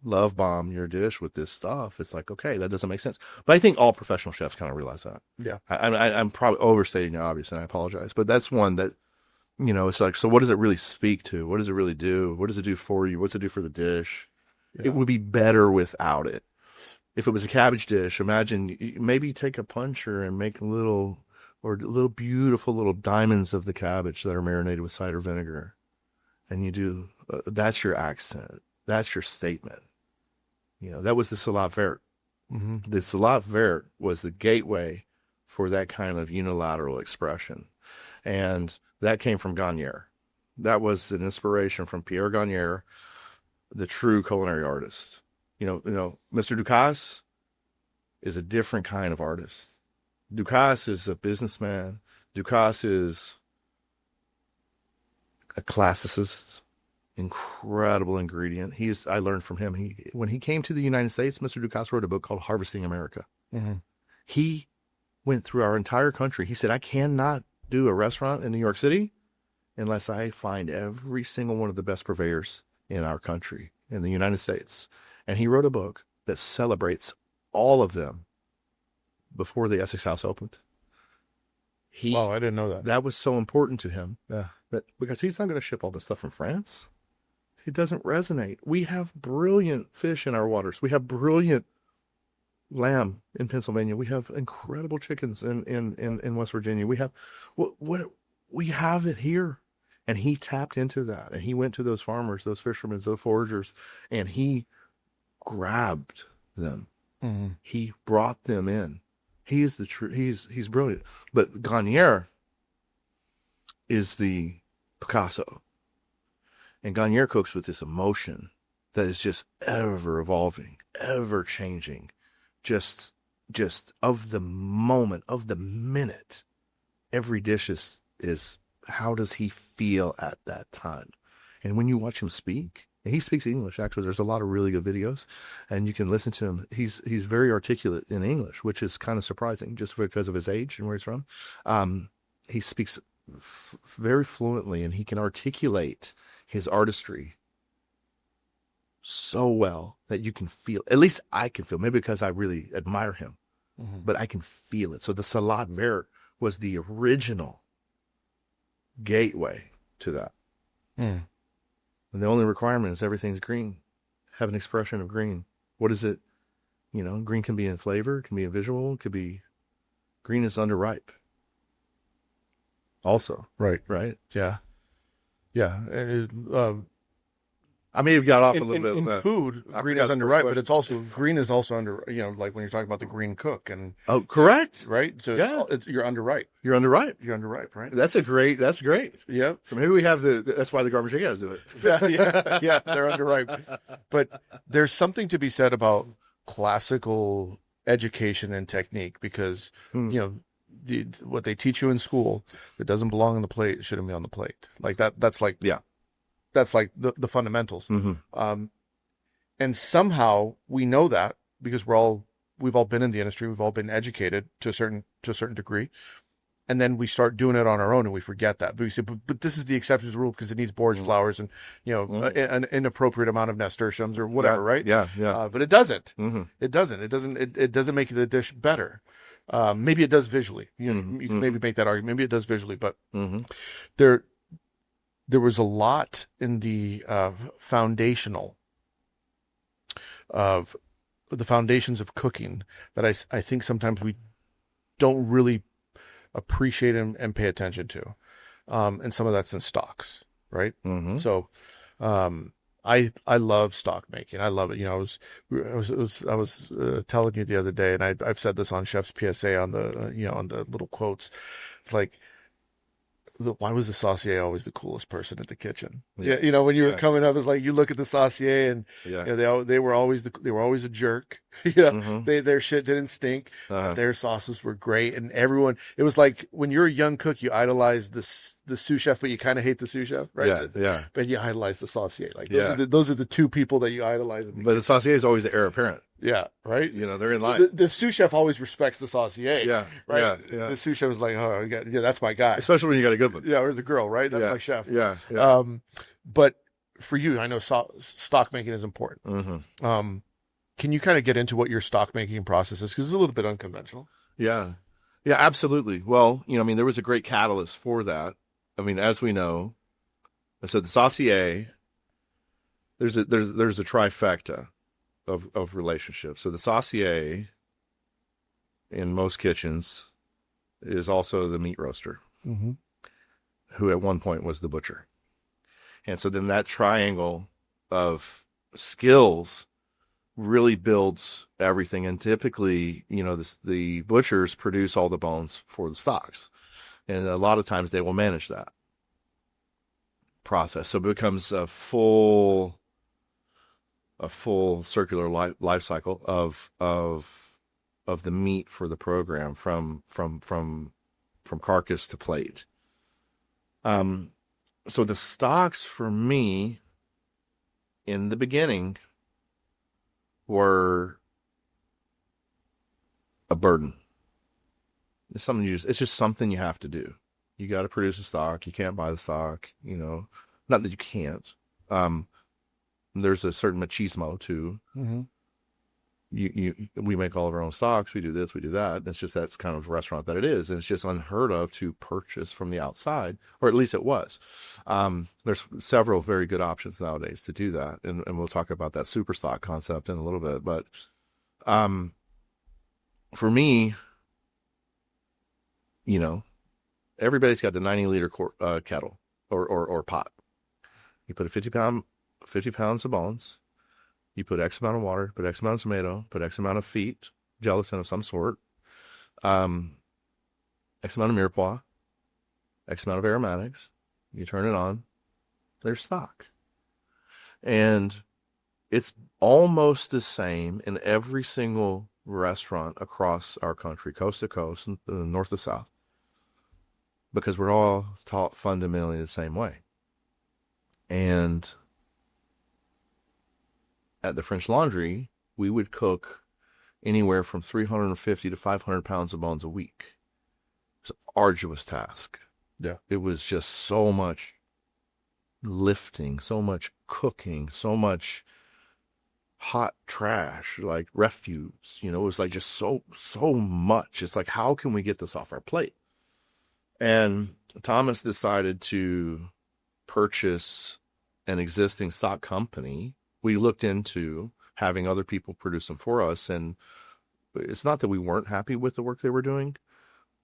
love bomb your dish with this stuff, it's like, okay, that doesn't make sense. But I think all professional chefs kind of realize that. Yeah. I'm probably overstating the obvious, and I apologize. But that's one that, you know, it's like, so what does it really speak to? What does it really do? What does it do for you? What's it do for the dish? Yeah. It would be better without it. If it was a cabbage dish, imagine maybe take a puncher and make little beautiful little diamonds of the cabbage that are marinated with cider vinegar. And you do, that's your accent. That's your statement. You know, that was the Salade Vert. The Salade Vert was the gateway for that kind of unilateral expression. And that came from Garnier. That was an inspiration from Pierre Garnier, the true culinary artist. You know, Mr. Ducasse is a different kind of artist. Ducasse is a businessman. Ducasse is a classicist. Incredible ingredient. I learned from him. When he came to the United States, Mr. Ducasse wrote a book called Harvesting America. He went through our entire country. He said, I cannot do a restaurant in New York City unless I find every single one of the best purveyors in our country, in the United States. And he wrote a book that celebrates all of them before the Essex House opened. Wow, I didn't know that. That was so important to him. Yeah. Because he's not going to ship all this stuff from France. It doesn't resonate. We have brilliant fish in our waters. We have brilliant lamb in Pennsylvania. We have incredible chickens in West Virginia. We have it here. And he tapped into that. And he went to those farmers, those fishermen, those foragers, and he grabbed them. He brought them in. He is the true. He's brilliant. But Garnier is the Picasso. And Garnier cooks with this emotion that is just ever evolving, ever changing, just of the moment, of the minute. Every dish is how does he feel at that time? And when you watch him speak, and he speaks English, actually, there's a lot of really good videos, and you can listen to him. He's very articulate in English, which is kind of surprising just because of his age and where he's from. He speaks very fluently, and he can articulate his artistry so well that you can feel, at least I can feel, maybe because I really admire him, but I can feel it. So the Salade Vert was the original gateway to that. And the only requirement is everything's green. Have an expression of green. What is it? You know, green can be in flavor, it can be in visual, it could be, green is underripe. Also. Right. Yeah. Yeah. And I may have got off a little bit. In food, green is underripe, but it's also, green is also under, you know, like when you're talking about the green cook and. Oh, correct. Right. So you're underripe. You're underripe. You're underripe, right? That's great. Yep. So maybe we have that's why the garbage guys do it. Yeah, they're underripe. But there's something to be said about classical education and technique because, you know, what they teach you in school that doesn't belong on the plate shouldn't be on the plate. Like that's like, yeah. That's like the fundamentals. And somehow we know that because we've all been in the industry. We've all been educated to a certain degree. And then we start doing it on our own and we forget that. But we say, but this is the exception to the rule because it needs borage flours and, an inappropriate amount of nasturtiums or whatever, right? Yeah, yeah. But it doesn't. Mm-hmm. It doesn't. It doesn't make the dish better. Maybe it does visually. You can maybe make that argument. Maybe it does visually, but there was a lot in the foundational of the foundations of cooking that I think sometimes we don't really appreciate and pay attention to. And some of that's in stocks, right? Mm-hmm. So, I love stock making. I love it. I was telling you the other day, and I've said this on Chef's PSA on the, on the little quotes. It's like, why was the saucier always the coolest person in the kitchen? Yeah, when you were coming up, it's like you look at the saucier, and they were always a jerk. Their shit didn't stink. Their sauces were great, and everyone. It was like when you're a young cook, you idolize the sous chef, but you kind of hate the sous chef, right? Yeah. But you idolize the saucier. Like those are the two people that you idolize. But the saucier is always the heir apparent. Yeah, right. They're in line. The sous chef always respects the saucier. Yeah, right. Yeah. The sous chef is like, oh, that's my guy. Especially when you got a good one. Yeah, or the girl, right? That's my chef. Yeah. But for you, I know stock making is important. Mm-hmm. Can you kind of get into what your stock making process is? Because it's a little bit unconventional. Yeah, absolutely. Well, there was a great catalyst for that. As we know, so the saucier, there's a trifecta of relationships. So the saucier in most kitchens is also the meat roaster, who at one point was the butcher. And so then that triangle of skills really builds everything. And typically, the butchers produce all the bones for the stocks. And a lot of times they will manage that process. So it becomes a full circular life cycle of the meat for the program from carcass to plate. So the stocks for me in the beginning were a burden. It's something it's just something you have to do. You got to produce a stock. You can't buy the stock, not that you can't. There's a certain machismo too. We make all of our own stocks. We do this, we do that. And it's just that's kind of restaurant that it is, and it's just unheard of to purchase from the outside, or at least it was. There's several very good options nowadays to do that, and we'll talk about that super stock concept in a little bit. But for me, everybody's got the 90-liter kettle or pot. You put 50 pounds of bones. You put X amount of water, put X amount of tomato, put X amount of feet, gelatin of some sort, X amount of mirepoix, X amount of aromatics. You turn it on, there's stock. And it's almost the same in every single restaurant across our country, coast to coast, and north to south, because we're all taught fundamentally the same way. And at the French Laundry, we would cook anywhere from 350 to 500 pounds of bones a week. It's an arduous task. Yeah. It was just so much lifting, so much cooking, so much hot trash, like refuse. It was like just so much. It's like, how can we get this off our plate? And Thomas decided to purchase an existing stock company. We looked into having other people produce them for us, and it's not that we weren't happy with the work they were doing.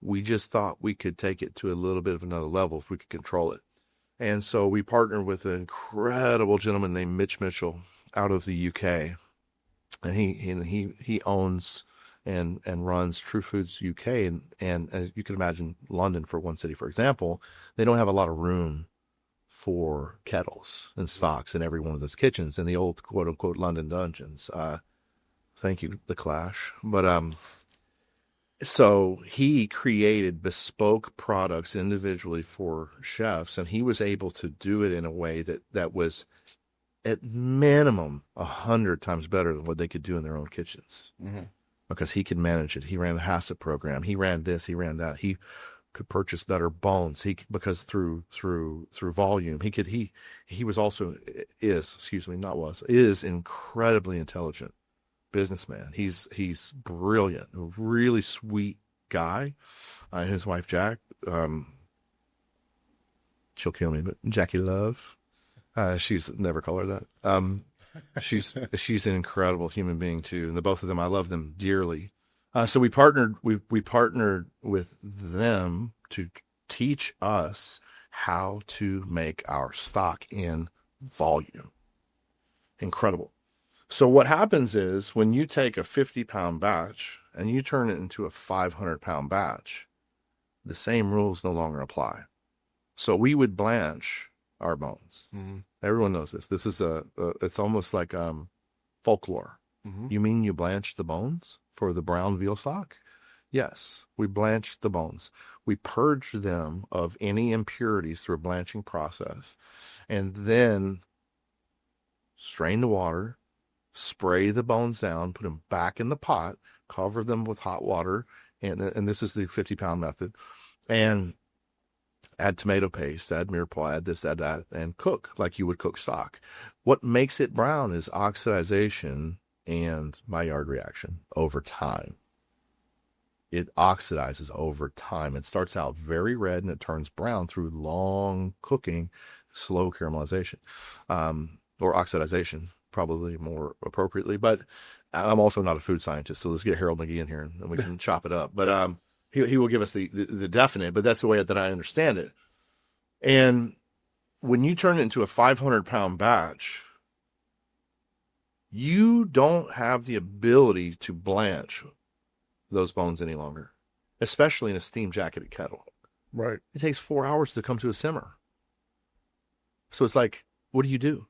We just thought we could take it to a little bit of another level if we could control it. And so we partnered with an incredible gentleman named Mitch Mitchell out of the UK, and he owns and runs True Foods UK, and as you can imagine, London, for one city, for example, they don't have a lot of room for kettles and stocks in every one of those kitchens in the old quote unquote London dungeons. Thank you, The Clash. But so he created bespoke products individually for chefs, and he was able to do it in a way that was at minimum 100 times better than what they could do in their own kitchens. Because he could manage it. He ran the HACCP program. He ran this, he ran that. He could purchase better bones. Because through volume, he was also is incredibly intelligent businessman. He's brilliant, a really sweet guy. His wife Jack, she'll kill me, but Jackie Love, she's never call her that. She's an incredible human being too, and the both of them, I love them dearly. So we partnered with them to teach us how to make our stock in volume. Incredible. So what happens is when you take a 50-pound batch and you turn it into a 500-pound batch, the same rules no longer apply. So we would blanch our bones. Mm-hmm. Everyone knows this. This is it's almost like folklore. Mm-hmm. You mean you blanched the bones for the brown veal stock? Yes, we blanched the bones. We purged them of any impurities through a blanching process, and then strain the water, spray the bones down, put them back in the pot, cover them with hot water, and this is the 50-pound method, and add tomato paste, add mirepoix, add this, add that, and cook like you would cook stock. What makes it brown is oxidization and Maillard reaction over time. It oxidizes over time. It starts out very red and it turns brown through long cooking, slow caramelization, or oxidization, probably more appropriately. But I'm also not a food scientist, so let's get Harold McGee in here and we can chop it up. But he will give us the definite, but that's the way that I understand it. And when you turn it into a 500-pound batch, you don't have the ability to blanch those bones any longer, especially in a steam jacketed kettle. Right. It takes 4 hours to come to a simmer. So it's like, what do?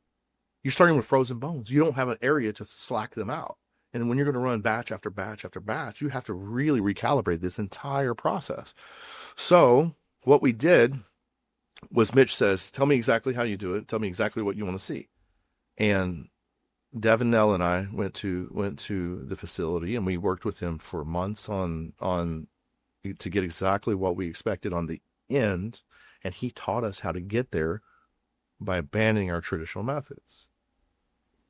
You're starting with frozen bones. You don't have an area to slack them out. And when you're going to run batch after batch after batch, you have to really recalibrate this entire process. So what we did was Mitch says, tell me exactly how you do it. Tell me exactly what you want to see. And Devin Nell and I went to the facility and we worked with him for months on to get exactly what we expected on the end. And he taught us how to get there by abandoning our traditional methods.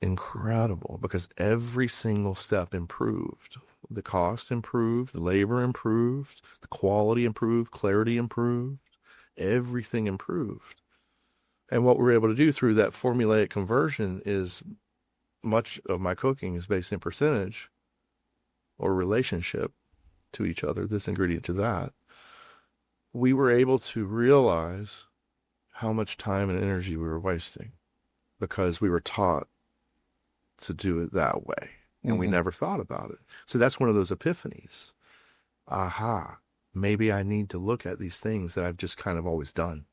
Incredible, because every single step improved. The cost improved, the labor improved, the quality improved, clarity improved, everything improved. And what we're able to do through that formulaic conversion is much of my cooking is based in percentage or relationship to each other, this ingredient to that. We were able to realize how much time and energy we were wasting because we were taught to do it that way. And we never thought about it. So that's one of those epiphanies. Aha, maybe I need to look at these things that I've just kind of always done.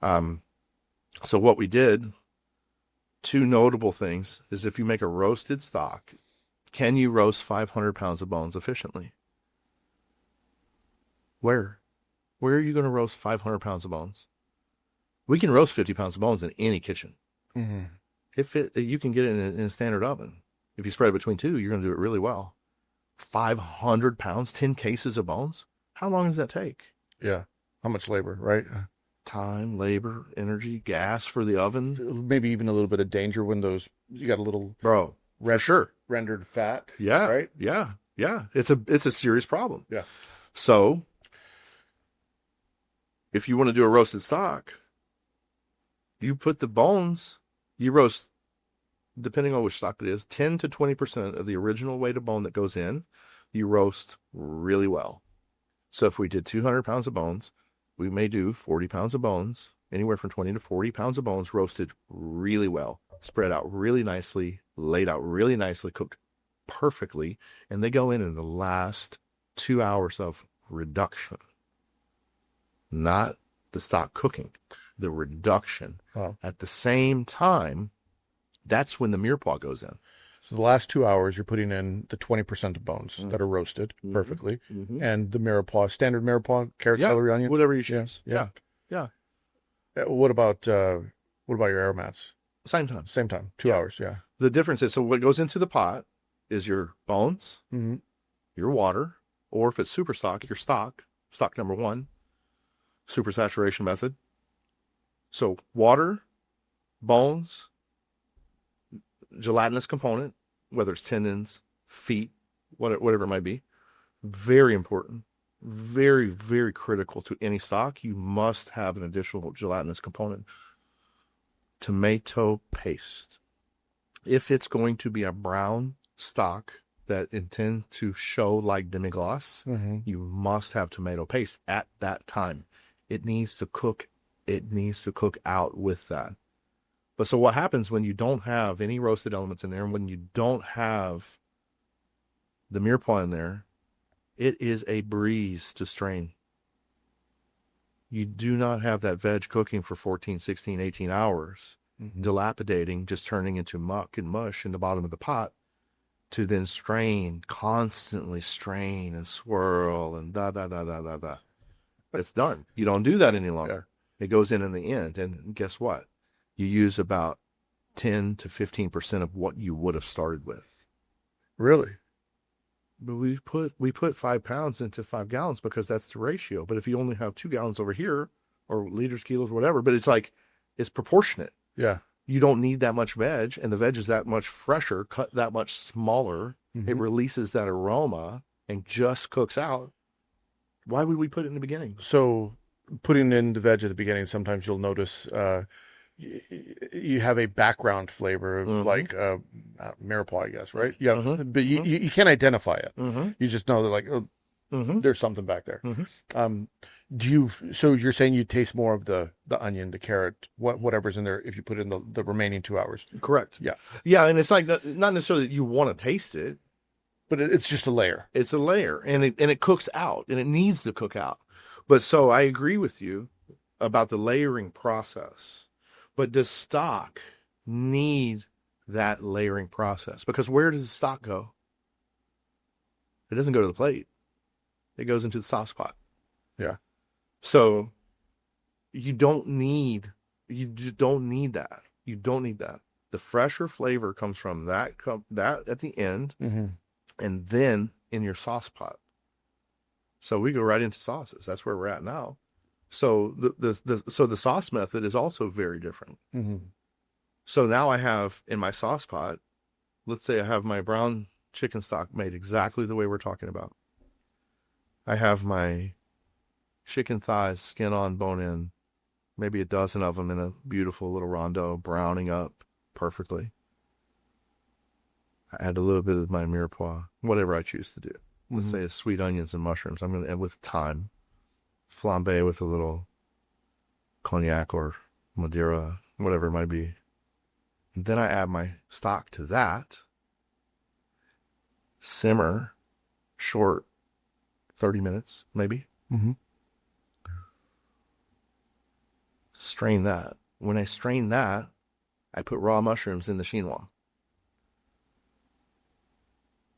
So what we did, two notable things, is if you make a roasted stock, can you roast 500 pounds of bones efficiently? Where are you going to roast 500 pounds of bones? We can roast 50 pounds of bones in any kitchen. Mm-hmm. You can get it in a standard oven. If you spread it between two, you're going to do it really well. 500 pounds, 10 cases of bones? How long does that take? Yeah. How much labor, right? Time, labor, energy, gas for the oven. Maybe even a little bit of danger when you got a little rendered fat. Yeah. Right? Yeah. Yeah. It's a serious problem. Yeah. So if you want to do a roasted stock, you put the bones, you roast, depending on which stock it is, 10 to 20% of the original weight of bone that goes in, you roast really well. So if we did 200 pounds of bones, we may do 40 pounds of bones, anywhere from 20 to 40 pounds of bones roasted really well, spread out really nicely, laid out really nicely, cooked perfectly, and they go in the last 2 hours of reduction. Not the stock cooking, the reduction. Wow. At the same time, that's when the mirepoix goes in. So the last 2 hours, you're putting in the 20% of bones that are roasted perfectly, and the mirepoix, standard mirepoix, carrot, celery, onions, whatever you choose. Yeah. What about your aromats? Same time. 2 hours. Yeah. The difference is, so what goes into the pot is your bones, your water, or if it's super stock, your stock number one, supersaturation method. So water, bones, gelatinous component, whether it's tendons, feet, whatever it might be, very important, very, very critical to any stock. You must have an additional gelatinous component. Tomato paste. If it's going to be a brown stock that intend to show like demi-glace, you must have tomato paste at that time. It needs to cook. It needs to cook out with that. But so what happens when you don't have any roasted elements in there, and when you don't have the mirepoix in there, it is a breeze to strain. You do not have that veg cooking for 14, 16, 18 hours, dilapidating, just turning into muck and mush in the bottom of the pot, to then strain, constantly strain and swirl and da. It's done. You don't do that any longer. It goes in the end. And guess what? You use about 10 to 15% of what you would have started with. Really? But we put 5 pounds into 5 gallons because that's the ratio. But if you only have 2 gallons over here, or liters, kilos, whatever, but it's proportionate. Yeah. You don't need that much veg, and the veg is that much fresher, cut that much smaller. It releases that aroma and just cooks out. Why would we put it in the beginning? So putting in the veg at the beginning, sometimes you'll notice you have a background flavor of like mirepoix, I guess, right? Yeah, but you can't identify it. You just know that like there's something back there. So you're saying you taste more of the onion, the carrot, whatever's in there if you put in the remaining 2 hours? Correct. Yeah, and it's like not necessarily that you want to taste it, but it's just a layer. It's a layer, and it cooks out, and it needs to cook out. But so I agree with you about the layering process. But does stock need that layering process? Because where does the stock go? It doesn't go to the plate. It goes into the sauce pot. Yeah. So you don't need that. You don't need that. The fresher flavor comes from that at the end, and then in your sauce pot. So we go right into sauces. That's where we're at now. So the sauce method is also very different. So now I have in my sauce pot, let's say I have my brown chicken stock made exactly the way we're talking about. I have my chicken thighs, skin on, bone in, maybe a dozen of them in a beautiful little rondo, browning up perfectly. I add a little bit of my mirepoix, whatever I choose to do. Let's say it's sweet onions and mushrooms. I'm going to add with thyme. Flambe with a little cognac or Madeira, whatever it might be. And then I add my stock to that. Simmer, short, 30 minutes maybe. Strain that. When I strain that, I put raw mushrooms in the chinois.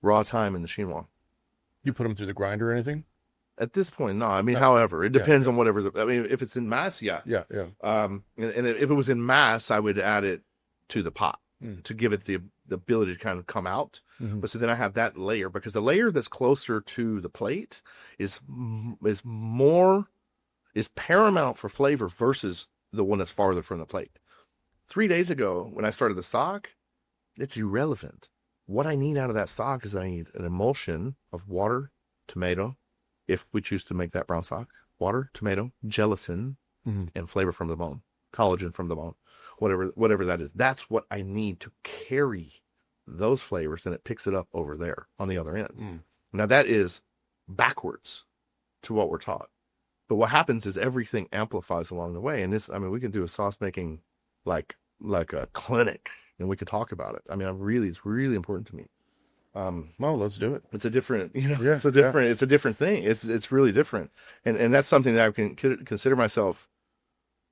Raw thyme in the chinois. You put them through the grinder or anything? At this point, no. I mean, however, it depends on whatever. I mean, if it's in mass, yeah. Yeah. And if it was in mass, I would add it to the pot to give it the ability to kind of come out. But so then I have that layer, because the layer that's closer to the plate is paramount for flavor versus the one that's farther from the plate. 3 days ago, when I started the stock, it's irrelevant. What I need out of that stock is I need an emulsion of water, tomato, if we choose to make that brown stock, water, tomato, gelatin, and flavor from the bone, collagen from the bone, whatever that is. That's what I need to carry those flavors, and it picks it up over there on the other end. Now that is backwards to what we're taught. But what happens is everything amplifies along the way. And this, I mean, we can do a sauce making like a clinic, and we could talk about it. I mean, it's really important to me. Well, let's do it. It's a different, it's a different thing. It's really different. And that's something that I can consider myself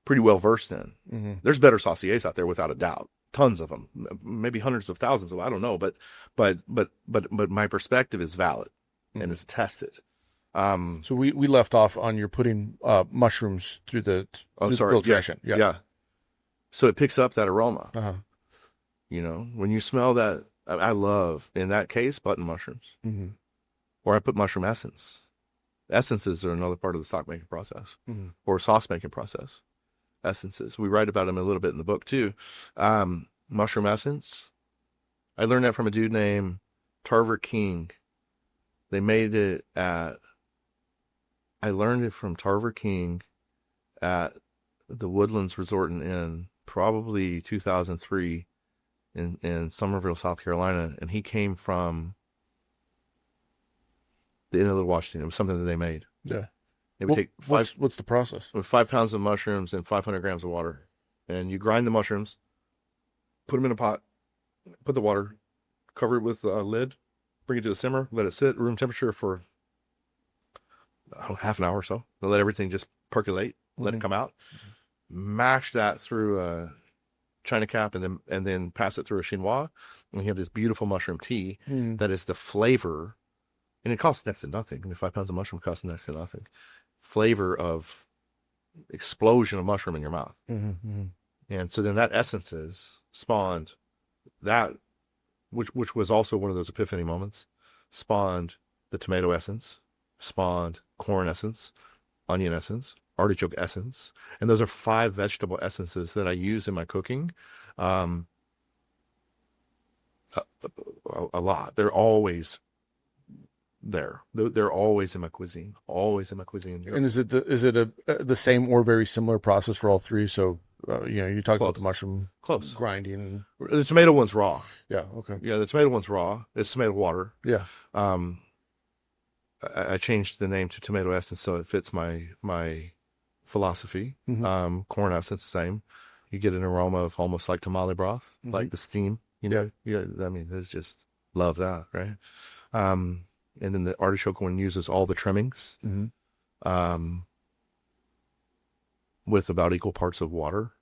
pretty well versed in. There's better sauciers out there without a doubt. Tons of them, maybe hundreds of thousands of, I don't know, but my perspective is valid and it's tested. So we left off on you're putting mushrooms through the filtration. Yeah. So it picks up that aroma. When you smell that, I love, in that case, button mushrooms. Or I put mushroom essence. Essences are another part of the stock making process Mm-hmm. or sauce making process. Essences. We write about them a little bit in the book too. Mushroom essence. I learned that from a dude named Tarver King. They made it at, I learned it from Tarver King at the Woodlands Resort and Inn, probably 2003 in Somerville, South Carolina. And he came from the Inn of the Washington. It was something that they made. Yeah. It would take what's the process? 5 pounds of mushrooms and 500 grams of water. And you grind the mushrooms, put them in a pot, put the water, cover it with a lid, bring it to a simmer, let it sit room temperature for half an hour or so. Let everything just percolate, let it come out. Mash that through a china cap and then pass it through a chinois. And you have this beautiful mushroom tea that is the flavor, and it costs next to nothing. I mean, 5 pounds of mushroom costs next to nothing. Flavor of explosion of mushroom in your mouth. Mm-hmm. And so then that essences spawned that, which was also one of those epiphany moments, spawned the tomato essence, spawned corn essence, onion essence, artichoke essence. And those are 5 vegetable essences that I use in my cooking. A lot. They're always there. They're always in my cuisine. Always in my cuisine. And is it the same or very similar process for all three? So you talked about the mushroom grinding. The tomato one's raw. Yeah. Okay. Yeah, the tomato one's raw. It's tomato water. Yeah. I changed the name to tomato essence so it fits my philosophy. Mm-hmm. Corn essence, same. You get an aroma of almost like tamale broth, like the steam. Yeah. I mean, there's just love that, right? And then the artichoke one uses all the trimmings, with about equal parts of water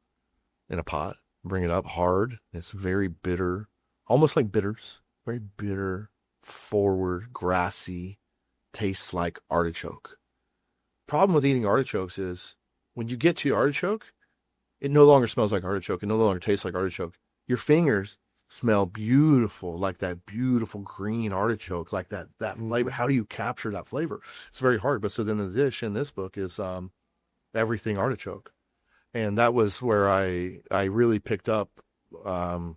in a pot. Bring it up hard. It's very bitter, almost like bitters. Very bitter, forward, grassy, tastes like artichoke. Problem with eating artichokes is when you get to artichoke, it no longer smells like artichoke. It no longer tastes like artichoke. Your fingers smell beautiful, like that beautiful green artichoke, like that flavor. How do you capture that flavor? It's very hard. But so then the dish in this book is everything artichoke. And that was where I really picked up that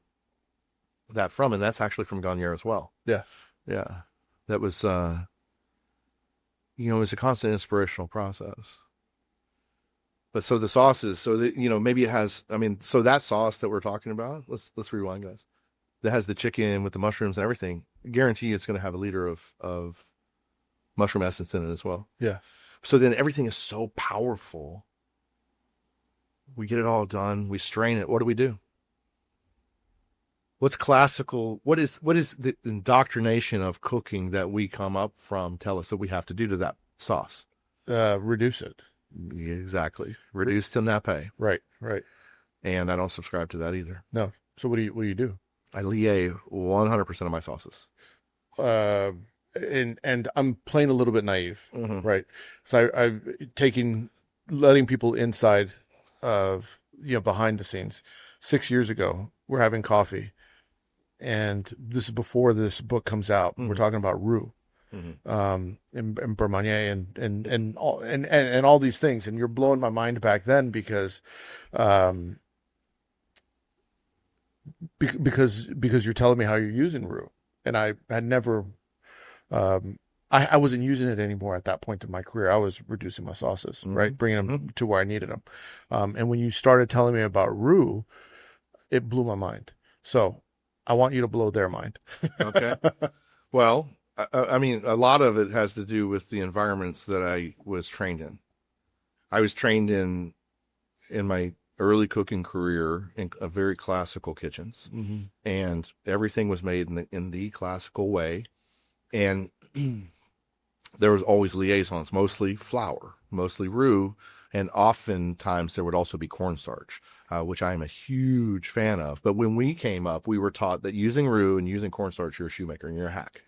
from, and that's actually from Garnier as well. Yeah. Yeah. That was it was a constant inspirational process. But so the sauces, so that, maybe it has, so that sauce that we're talking about, let's rewind, guys. That has the chicken with the mushrooms and everything. I guarantee you it's going to have a liter of mushroom essence in it as well. Yeah. So then everything is so powerful. We get it all done. We strain it. What do? What's classical? What is the indoctrination of cooking that we come up from? Tell us that we have to do to that sauce. Reduce it. Exactly. Reduce till nappe. Right. And I don't subscribe to that either. No. So what do you do? I lié 100% of my sauces. And I'm playing a little bit naive, right? So I'm letting people inside of, behind the scenes. 6 years ago, we're having coffee, and this is before this book comes out. We're talking about Roux, and Bermanier and all these things, and you're blowing my mind back then because you're telling me how you're using Roux, and I had never. I wasn't using it anymore at that point in my career. I was reducing my sauces, right? Bringing them to where I needed them. And when you started telling me about Roux, it blew my mind. So I want you to blow their mind. Okay. Well, a lot of it has to do with the environments that I was trained in. I was trained in my early cooking career in a very classical kitchens, and everything was made in the classical way. And there was always liaisons, mostly flour, mostly roux, and oftentimes there would also be cornstarch, which I am a huge fan of. But when we came up, we were taught that using roux and using cornstarch, you're a shoemaker and you're a hack,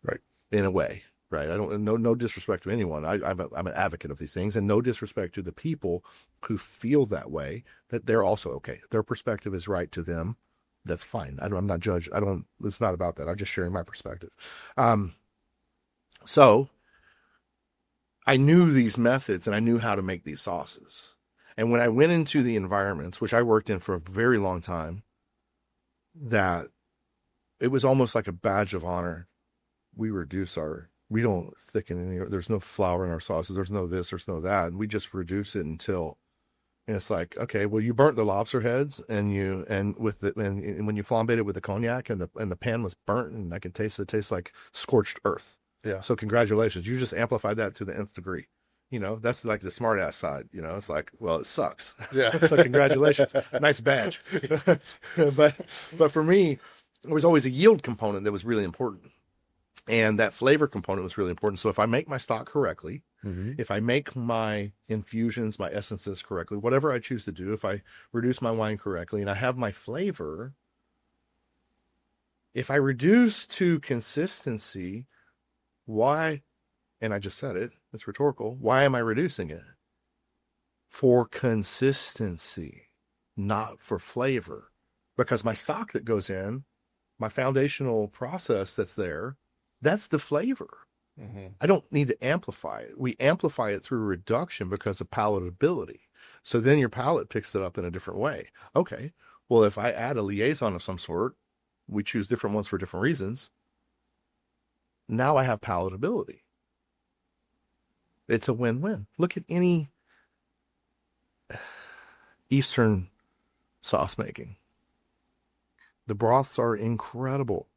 right? In a way, right? I don't no disrespect to anyone. I'm an advocate of these things, and no disrespect to the people who feel that way. That they're also okay. Their perspective is right to them. That's fine. I'm not judged. It's not about that. I'm just sharing my perspective. So I knew these methods and I knew how to make these sauces. And when I went into the environments, which I worked in for a very long time, that it was almost like a badge of honor. We don't thicken any, there's no flour in our sauces. There's no this, there's no that. And we just reduce it until, and it's like, okay, well, you burnt the lobster heads and when you flambéed it with the cognac and the pan was burnt and I can taste it tastes like scorched earth. Yeah. So congratulations. You just amplified that to the nth degree. That's like the smart ass side. It's like, well, it sucks. Yeah. So congratulations. Nice badge. but for me, there was always a yield component that was really important. And that flavor component was really important. So if I make my stock correctly, if I make my infusions, my essences correctly, whatever I choose to do, if I reduce my wine correctly and I have my flavor, if I reduce to consistency, why, and I just said it, it's rhetorical, why am I reducing it? For consistency, not for flavor. Because my stock that goes in, my foundational process that's there, that's the flavor. I don't need to amplify it. We amplify it through reduction because of palatability. So then your palate picks it up in a different way. Okay, well, if I add a liaison of some sort, we choose different ones for different reasons. Now I have palatability. It's a win-win. Look at any Eastern sauce making. The broths are incredible.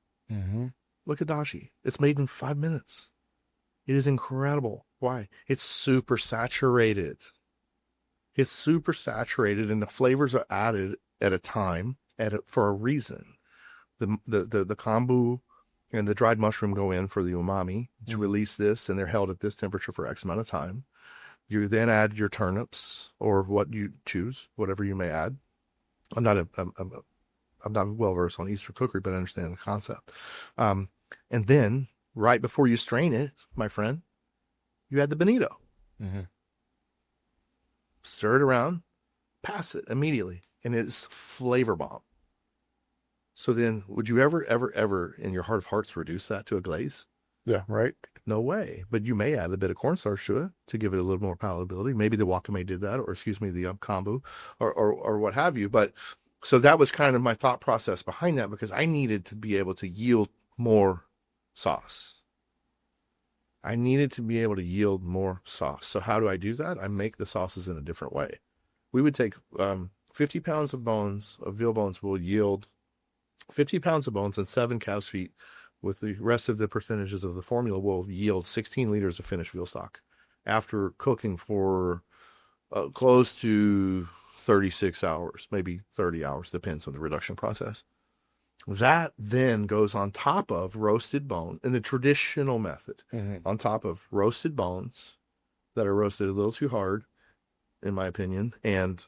Look at dashi. It's made in 5 minutes. It is incredible. Why? It's super saturated. It's super saturated, and the flavors are added at a time, for a reason. The kombu and the dried mushroom go in for the umami to release this, and they're held at this temperature for X amount of time. You then add your turnips or what you choose, whatever you may add. I'm not well versed on Eastern cookery, but I understand the concept. And then right before you strain it, my friend, you add the bonito. Stir it around, pass it immediately, and it's flavor bomb. So then, would you ever in your heart of hearts reduce that to a glaze? Yeah, right. No way. But you may add a bit of cornstarch to it to give it a little more palatability. Maybe the wakame did that, or excuse me, the kombu, or what have you. But so that was kind of my thought process behind that, because I needed to be able to yield more sauce. I needed to be able to yield more sauce. So how do I do that? I make the sauces in a different way. We would take 50 pounds of veal bones will yield 50 pounds of bones, and 7 cow's feet with the rest of the percentages of the formula will yield 16 liters of finished veal stock after cooking for close to 36 hours, maybe 30 hours, depends on the reduction process. That then goes on top of roasted bone in the traditional method, on top of roasted bones that are roasted a little too hard, in my opinion, and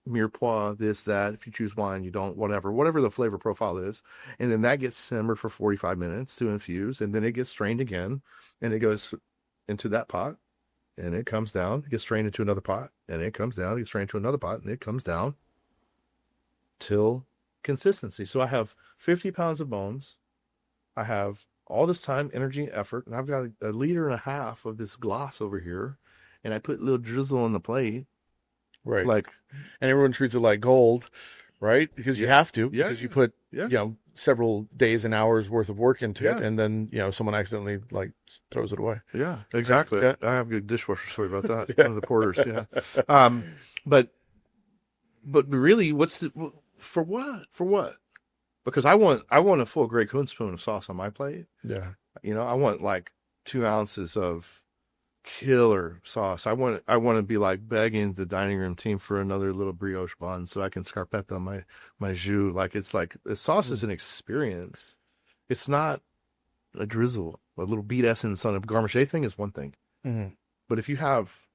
mirepoix, this, that. If you choose wine, you don't, whatever the flavor profile is. And then that gets simmered for 45 minutes to infuse, and then it gets strained again, and it goes into that pot, and it comes down, it gets strained into another pot, and it comes down, it gets strained into another pot, and it comes down till consistency. So I have 50 pounds of bones. I have all this time, energy, and effort, and I've got a liter and a half of this gloss over here, and I put a little drizzle on the plate. Right. Like, and everyone treats it like gold, right? Because you have to, because you put, several days and hours worth of work into it, and then, someone accidentally throws it away. Yeah, exactly. Yeah. I have a good dishwasher story about that. One of the porters. Yeah. But really, for what? Because I want a full Grey Coon spoon of sauce on my plate. Yeah. I want like 2 ounces of killer sauce. I want to be like begging the dining room team for another little brioche bun so I can scarpetta my jus. Like, it's like, the sauce is an experience. It's not a drizzle. A little beet essence on a garmache thing is one thing. But if you have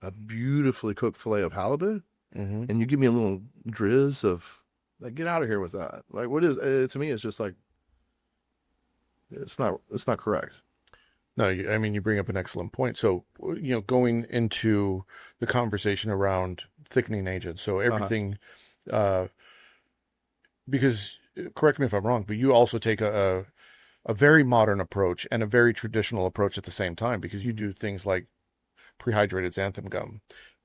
a beautifully cooked fillet of halibut and you give me a little drizz of, like, get out of here with that. Like, what is, to me, it's just like, it's not correct. No, you bring up an excellent point. So, going into the conversation around thickening agents, so everything, because, correct me if I'm wrong, but you also take a a very modern approach and a very traditional approach at the same time, because you do things like prehydrated xanthan gum,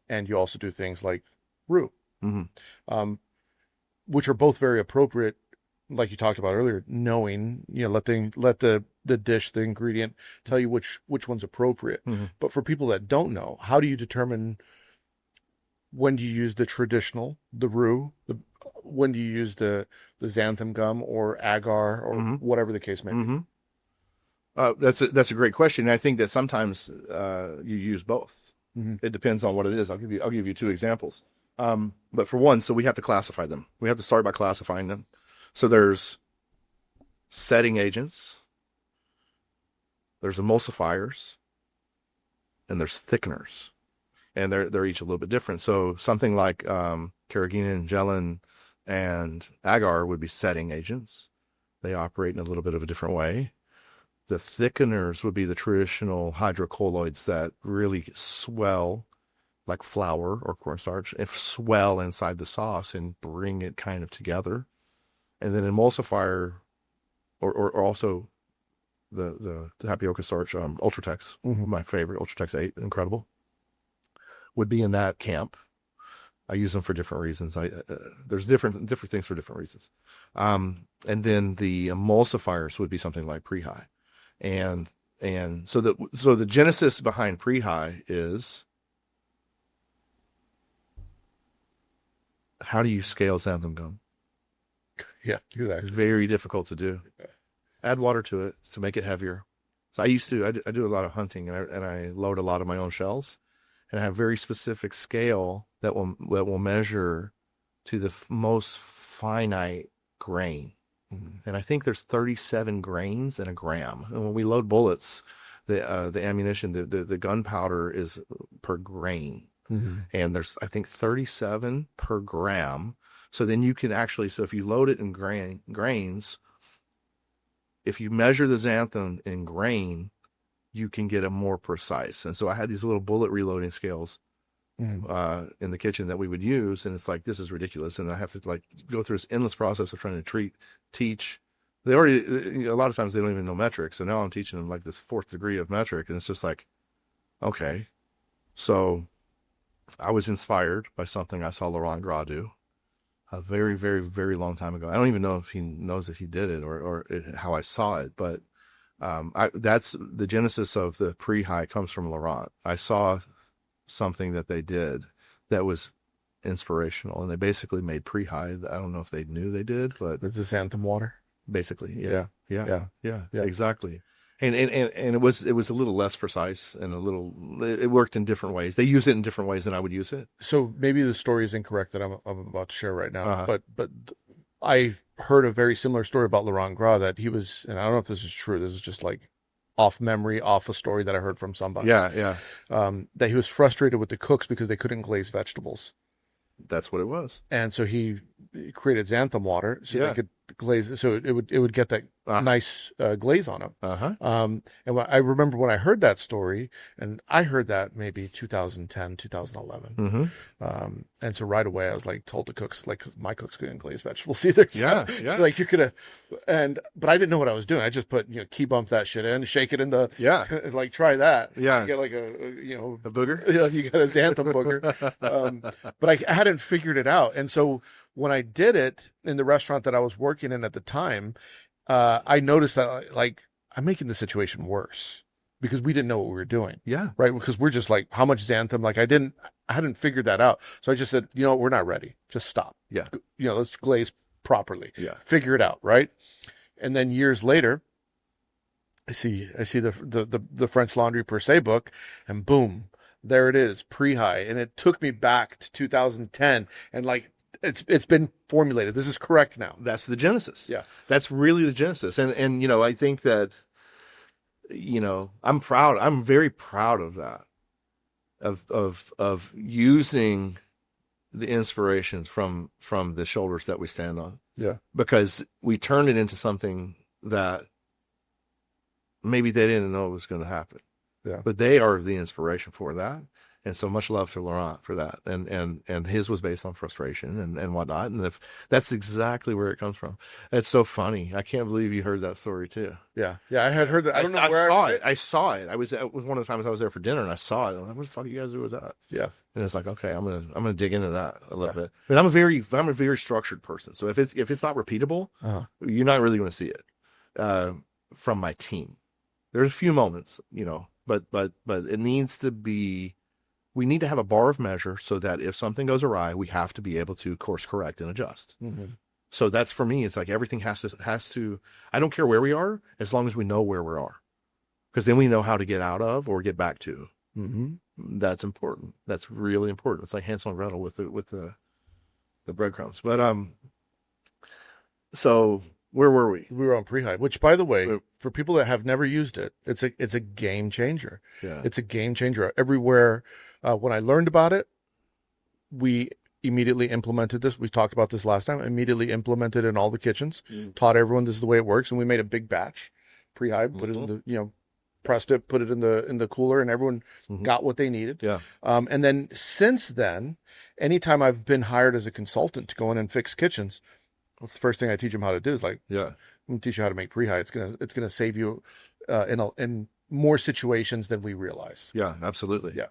and you also do things like roux, Mm-hmm. um, which are both very appropriate, like you talked about earlier. Knowing, let the dish, the ingredient, tell you which one's appropriate. Mm-hmm. But for people that don't know, how do you determine when do you use the traditional, the roux, when do you use the xanthan gum or agar or Mm-hmm. whatever the case may be? Mm-hmm. That's a great question. And I think that sometimes you use both. Mm-hmm. It depends on what it is. I'll give you two examples. But for one, so we have to classify them. We have to start by classifying them. So there's setting agents, there's emulsifiers, and there's thickeners, and they're each a little bit different. So something like carrageenan, gelatin, and agar would be setting agents. They operate in a little bit of a different way. The thickeners would be the traditional hydrocolloids that really swell, like flour or cornstarch, and swell inside the sauce and bring it kind of together. And then emulsifier, or also the tapioca starch, Ultratex, Mm-hmm. my favorite, Ultratex 8, incredible, would be in that camp. I use them for different reasons. There's different things for different reasons. And then the emulsifiers would be something like pre-high. And so the genesis behind pre-high is, how do you scale xanthan gum? Yeah, It's exactly. very difficult to do. Add water to it to make it heavier. So I do a lot of hunting, and I load a lot of my own shells, and I have very specific scale that will measure to the most finite grain. Mm-hmm. And I think there's 37 grains in a gram. And when we load bullets, the ammunition, the gunpowder is per grain. Mm-hmm. And there's, I think, 37 per gram. So then you can actually, so if you load it in grains, if you measure the xanthan in grain, you can get it more precise. And so I had these little bullet reloading scales Mm-hmm. in the kitchen that we would use, and it's like, this is ridiculous, and I have to like go through this endless process of trying to teach. They already, a lot of times they don't even know metric, so now I'm teaching them like this fourth degree of metric, and it's just like, okay. So I was inspired by something I saw Laurent Gras do a very, very, very long time ago. I don't even know if he knows that he did it or how I saw it, but that's the genesis of the pre-high comes from Laurent. I saw something that they did that was inspirational, and they basically made pre-high. I don't know if they knew they did, but With the xanthan water. basically, Yeah. yeah, Yeah. exactly. And it was a little less precise, and it worked in different ways. They used it in different ways than I would use it. So maybe the story is incorrect that I'm about to share right now, Uh-huh. but I heard a very similar story about Laurent Gras, that he was, and I don't know if this is true. This is just like off memory, off a story that I heard from somebody. Yeah, That he was frustrated with the cooks because they couldn't glaze vegetables, that's what it was. and so he created xanthan water so Yeah. they could glaze it, so it would get that nice glaze on them. Uh-huh. And I remember when I heard that story, and I heard that maybe 2010, 2011. Mm-hmm. And so right away I was like, told the cooks, like, 'cause my cooks couldn't glaze vegetables either. So, Yeah. like, you're gonna, but I didn't know what I was doing. I just put, key bump that shit in, shake it in the, Yeah. like, try that. Yeah. You get like a A booger? yeah, you got a xanthan booger. But I hadn't figured it out. And so when I did it in the restaurant that I was working in at the time, I noticed that, like, I'm making the situation worse because we didn't know what we were doing. Yeah. Right. Because we're just like, how much xanthan? Like, I hadn't figured that out. So I just said, we're not ready. Just stop. Yeah. Let's glaze properly. Yeah. Figure it out. Right. And then years later, I see the French Laundry per se book, and boom, there it is, pre-high. And it took me back to 2010, and like, it's been formulated. This is correct now. That's the genesis. Yeah. That's really the genesis. And I think that, I'm proud. I'm very proud of that, of using the inspirations from the shoulders that we stand on. Yeah. Because we turned it into something that maybe they didn't know was going to happen. Yeah. But they are the inspiration for that. And so much love to Laurent for that. And his was based on frustration and whatnot. And if that's exactly where it comes from. It's so funny. I can't believe you heard that story too. Yeah. Yeah. I had heard that. I don't know where saw it. I saw it. It was one of the times I was there for dinner and I saw it. I'm like, what the fuck you guys do with that? Yeah. And it's like, okay, I'm gonna dig into that a little bit. But I'm a very structured person. So if it's not repeatable, you're not really going to see it from my team. There's a few moments, but it needs to be. We need to have a bar of measure so that if something goes awry, we have to be able to course correct and adjust. Mm-hmm. So that's for me. It's like everything has to. I don't care where we are as long as we know where we are, because then we know how to get out of or get back to. Mm-hmm. That's important. That's really important. It's like Hansel and Gretel with the breadcrumbs. But so where were we? We were on pre-hide, which, by the way, for people that have never used it, it's a game changer. Yeah. It's a game changer everywhere. When I learned about it, we immediately implemented this. We talked about this last time. Immediately implemented in all the kitchens. Taught everyone this is the way it works, and we made a big batch pre-hide. Put it in the pressed it, put it in the cooler, and everyone got what they needed. Yeah. And then since then, anytime I've been hired as a consultant to go in and fix kitchens, what's the first thing I teach them how to do is I'm going to teach you how to make pre-hide. It's gonna save you in more situations than we realize. Yeah, absolutely. Yeah.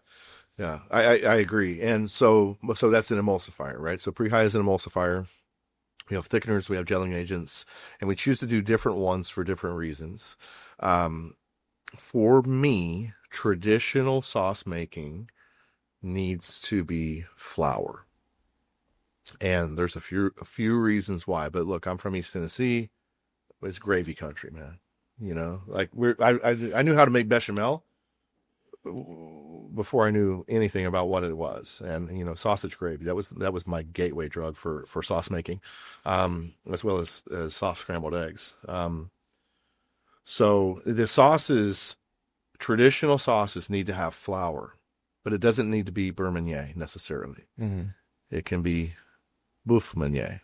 Yeah, I agree. And so that's an emulsifier, right? So pre-hide is an emulsifier. We have thickeners, we have gelling agents, and we choose to do different ones for different reasons. For me, traditional sauce making needs to be flour. And there's a few reasons why, but look, I'm from East Tennessee. It's gravy country, man. Like I knew how to make bechamel before I knew anything about what it was. And sausage gravy, that was my gateway drug for sauce making, as well as soft scrambled eggs. So the traditional sauces need to have flour, but it doesn't need to be beurre meunier necessarily. Mm-hmm. It can be boeuf meunier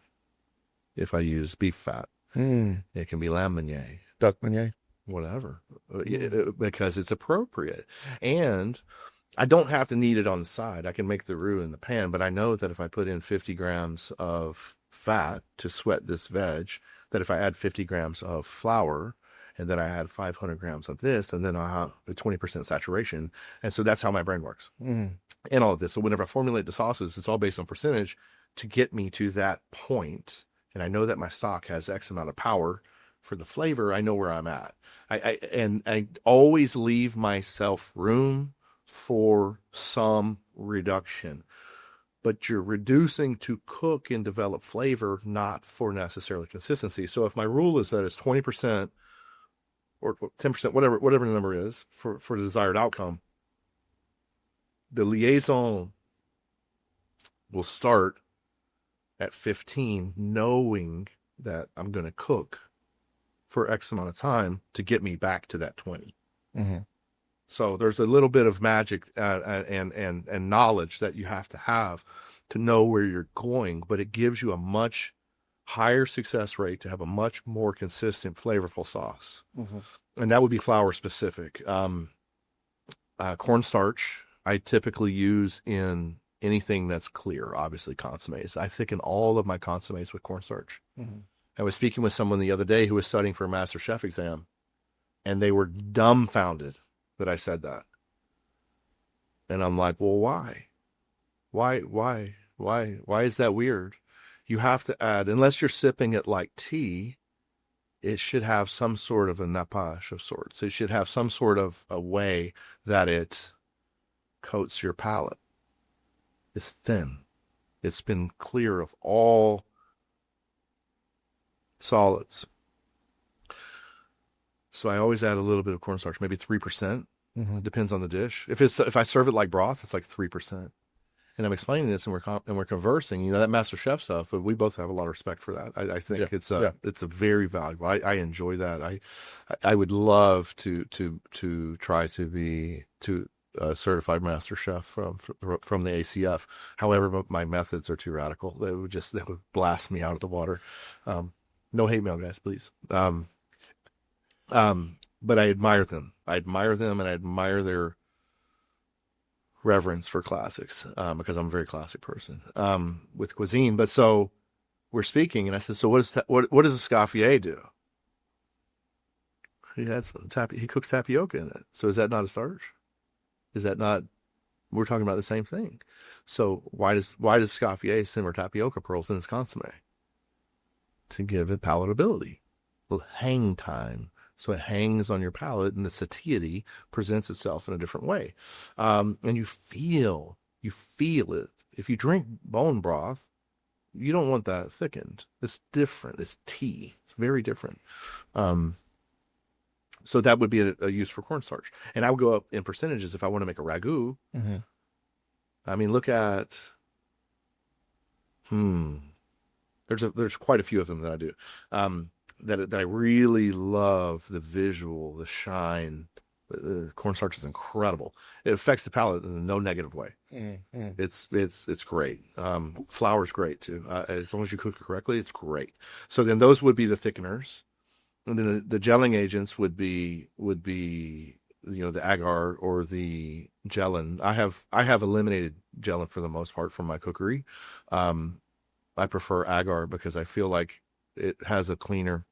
if I use beef fat. It can be lamb meunier, duck meunier, whatever, because it's appropriate. And I don't have to knead it on the side. I can make the roux in the pan, but I know that if I put in 50 grams of fat to sweat this veg, that if I add 50 grams of flour, and then I add 500 grams of this, and then I have a 20% saturation. And so that's how my brain works. And all of this. So whenever I formulate the sauces, it's all based on percentage to get me to that point. And I know that my stock has X amount of power for the flavor. I know where I'm at. I always leave myself room for some reduction. But you're reducing to cook and develop flavor, not for necessarily consistency. So if my rule is that it's 20%, or 10%, whatever the number is for the desired outcome, the liaison will start at 15, knowing that I'm going to cook for X amount of time to get me back to that 20. Mm-hmm. So there's a little bit of magic and knowledge that you have to know where you're going, but it gives you a much higher success rate to have a much more consistent, flavorful sauce. Mm-hmm. And that would be flour specific. Cornstarch, I typically use in anything that's clear, obviously consommes. I thicken all of my consommes with cornstarch. Mm-hmm. I was speaking with someone the other day who was studying for a Master Chef exam, and they were dumbfounded that I said that. And I'm like, well, why? Why is that weird? You have to add, unless you're sipping it like tea, it should have some sort of a nappage of sorts. It should have some sort of a way that it coats your palate. It's thin. It's been clear of all solids. So I always add a little bit of cornstarch, maybe 3%. Mm-hmm. Depends on the dish. If I serve it like broth, it's like 3%. And I'm explaining this, and we're conversing. That Master Chef stuff. But we both have a lot of respect for that. I think it's a very valuable. I enjoy that. I would love to try to be a certified Master Chef from the ACF. However, my methods are too radical. They would blast me out of the water. No hate mail, guys, please. But I admire them. I admire them, and I admire reverence for classics because I'm a very classic person with cuisine. But so we're speaking, and I said, "So what does what does a Scaffier do?" He cooks tapioca in it. So is that not a starch? Is that not? We're talking about the same thing. So why does Scaffier simmer tapioca pearls in his consommé? To give it palatability, the hang time, so it hangs on your palate, and the satiety presents itself in a different way, and you feel it. If you drink bone broth, you don't want that thickened. It's different. It's tea. It's very different. So that would be a use for cornstarch, and I would go up in percentages if I want to make a ragu. Mm-hmm. I mean, look at There's quite a few of them that I do. That I really love the visual, the shine. The cornstarch is incredible. It affects the palate in no negative way. Mm-hmm. It's great. Flour's great too. As long as you cook it correctly, it's great. So then those would be the thickeners, and then the gelling agents would be the agar or the gelatin. I have eliminated gelatin for the most part from my cookery. I prefer agar because I feel like it has a cleaner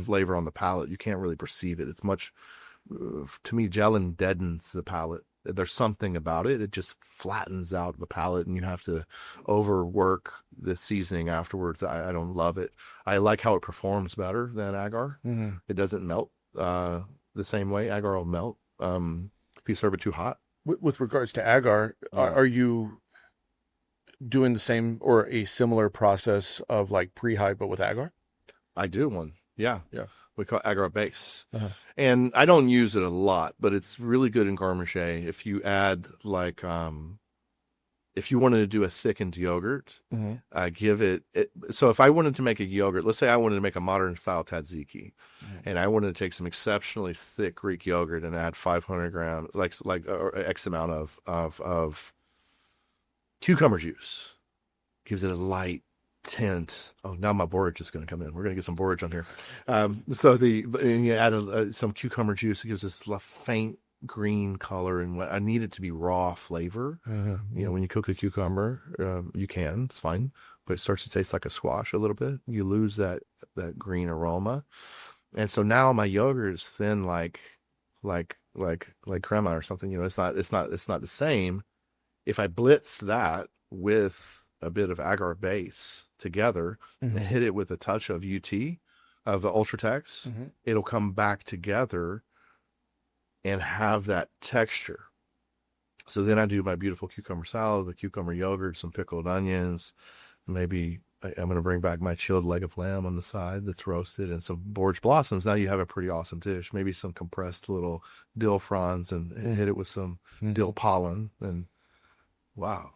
flavor on the palate. You can't really perceive it. It's much, to me, gelatin deadens the palate. There's something about it. It just flattens out the palate, and you have to overwork the seasoning afterwards. I don't love it. I like how it performs better than agar. Mm-hmm. It doesn't melt the same way. Agar will melt if you serve it too hot. With regards to agar, are you doing the same or a similar process of like pre-hide, but with agar? I do one. Yeah. Yeah. We call it agar base. Uh-huh. And I don't use it a lot, but it's really good in garde manger. If you add like, if you wanted to do a thickened yogurt, Mm-hmm. give it. So if I wanted to make a yogurt, let's say I wanted to make a modern style tzatziki, and I wanted to take some exceptionally thick Greek yogurt and add 500 grams, or X amount of cucumber juice, gives it a light tint. Oh, now my borage is going to come in. We're going to get some borage on here. And you add some cucumber juice. It gives this faint green color, and I need it to be raw flavor. When you cook a cucumber, you can. It's fine, but it starts to taste like a squash a little bit. You lose that green aroma, and so now my yogurt is thin like crema or something. It's not the same. If I blitz that with a bit of agar base together and hit it with a touch of UT, of the Ultratex, it'll come back together and have that texture. So then I do my beautiful cucumber salad with cucumber yogurt, some pickled onions, maybe I'm going to bring back my chilled leg of lamb on the side that's roasted, and some borage blossoms. Now you have a pretty awesome dish. Maybe some compressed little dill fronds and hit it with some dill pollen, and wow.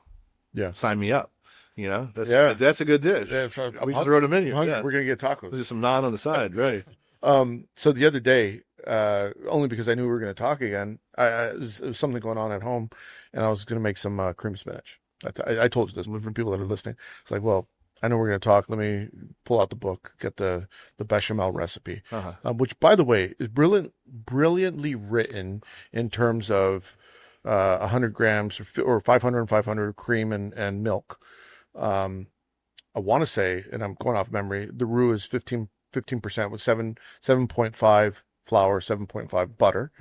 Yeah. Sign me up. That's a good dish. Yeah, We can throw it in a menu. Yeah. We're going to get tacos. There's some naan on the side, right? So the other day, only because I knew we were going to talk again, it was something going on at home, and I was going to make some cream spinach. I told you this for people that are listening. It's like, well, I know we're going to talk. Let me pull out the book, get the bechamel recipe, which, by the way, is brilliantly written in terms of 100 grams or 500 and 500 cream and milk. I want to say, and I'm going off memory, the roux is 15% with 7.5 flour, 7.5 butter.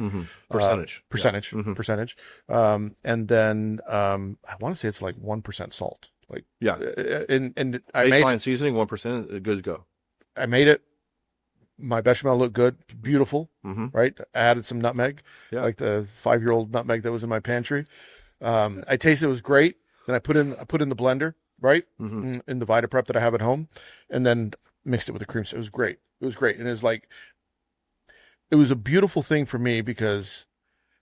Percentage. Percentage. And then I want to say it's like 1% salt. Like, yeah. And I baseline seasoning, 1%, good to go. I made it. My bechamel looked good, beautiful, right? I added some nutmeg, like the 5-year-old nutmeg that was in my pantry. I tasted it was great. Then I put in the blender, right, in the vide prep that I have at home, and then mixed it with the cream. So it was great. It was great, and it was a beautiful thing for me because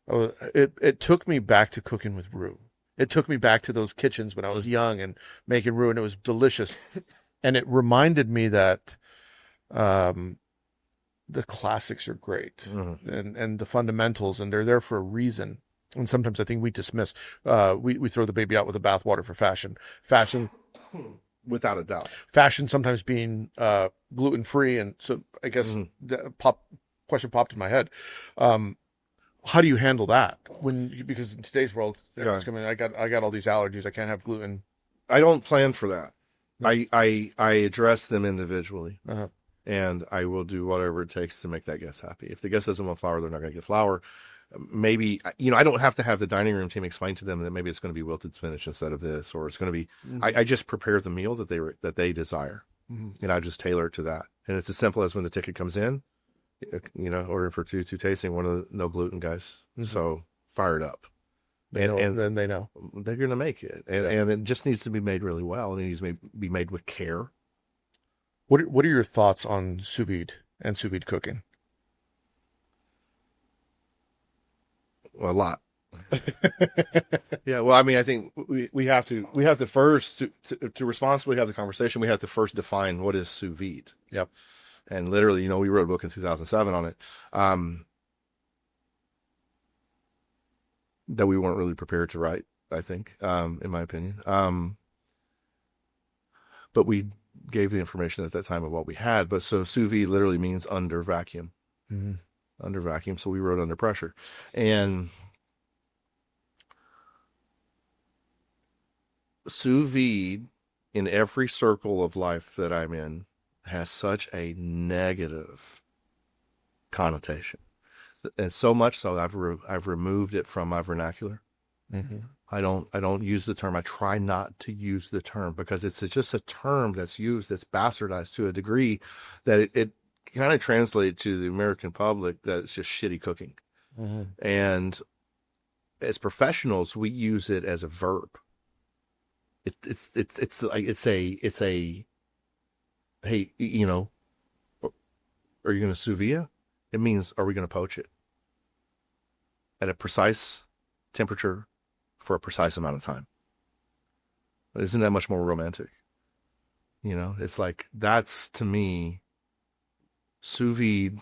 it took me back to cooking with roux. It took me back to those kitchens when I was young and making roux, and it was delicious. And it reminded me that the classics are great and the fundamentals, and they're there for a reason. And sometimes I think we dismiss, we throw the baby out with the bathwater for fashion. Fashion, without a doubt. Fashion sometimes being gluten free, and so I guess the question popped in my head. How do you handle that because in today's world, Yeah. it's coming. I got all these allergies. I can't have gluten. I don't plan for that. No. I address them individually, Uh-huh. and I will do whatever it takes to make that guest happy. If the guest doesn't want flour, they're not going to get flour. Maybe, I don't have to have the dining room team explain to them that maybe it's going to be wilted spinach instead of this, or it's going to be. I just prepare the meal that they desire, and I just tailor it to that. And it's as simple as when the ticket comes in, order for two tasting, one of the no gluten guys. So fire it up. And then they know they're going to make it, and it just needs to be made really well, and it needs to be made with care. What are your thoughts on sous vide and sous vide cooking? Well, a lot. Yeah. Well, I mean, I think we have to first to responsibly have the conversation. We have to first define what is sous vide. Yep. And literally, we wrote a book in 2007 on it. That we weren't really prepared to write, I think, in my opinion. But we gave the information at that time of what we had. But so sous vide literally means under vacuum. Under vacuum. So we wrote under pressure. And sous vide in every circle of life that I'm in has such a negative connotation. And so much so I've removed it from my vernacular. I don't use the term. I try not to use the term because it's just a term that's used that's bastardized to a degree that it kind of translates to the American public that it's just shitty cooking. And as professionals, we use it as a verb. It's a hey, are you going to sous vide? It means, are we going to poach it at a precise temperature for a precise amount of time? Isn't that much more romantic? It's like, that's to me, sous vide.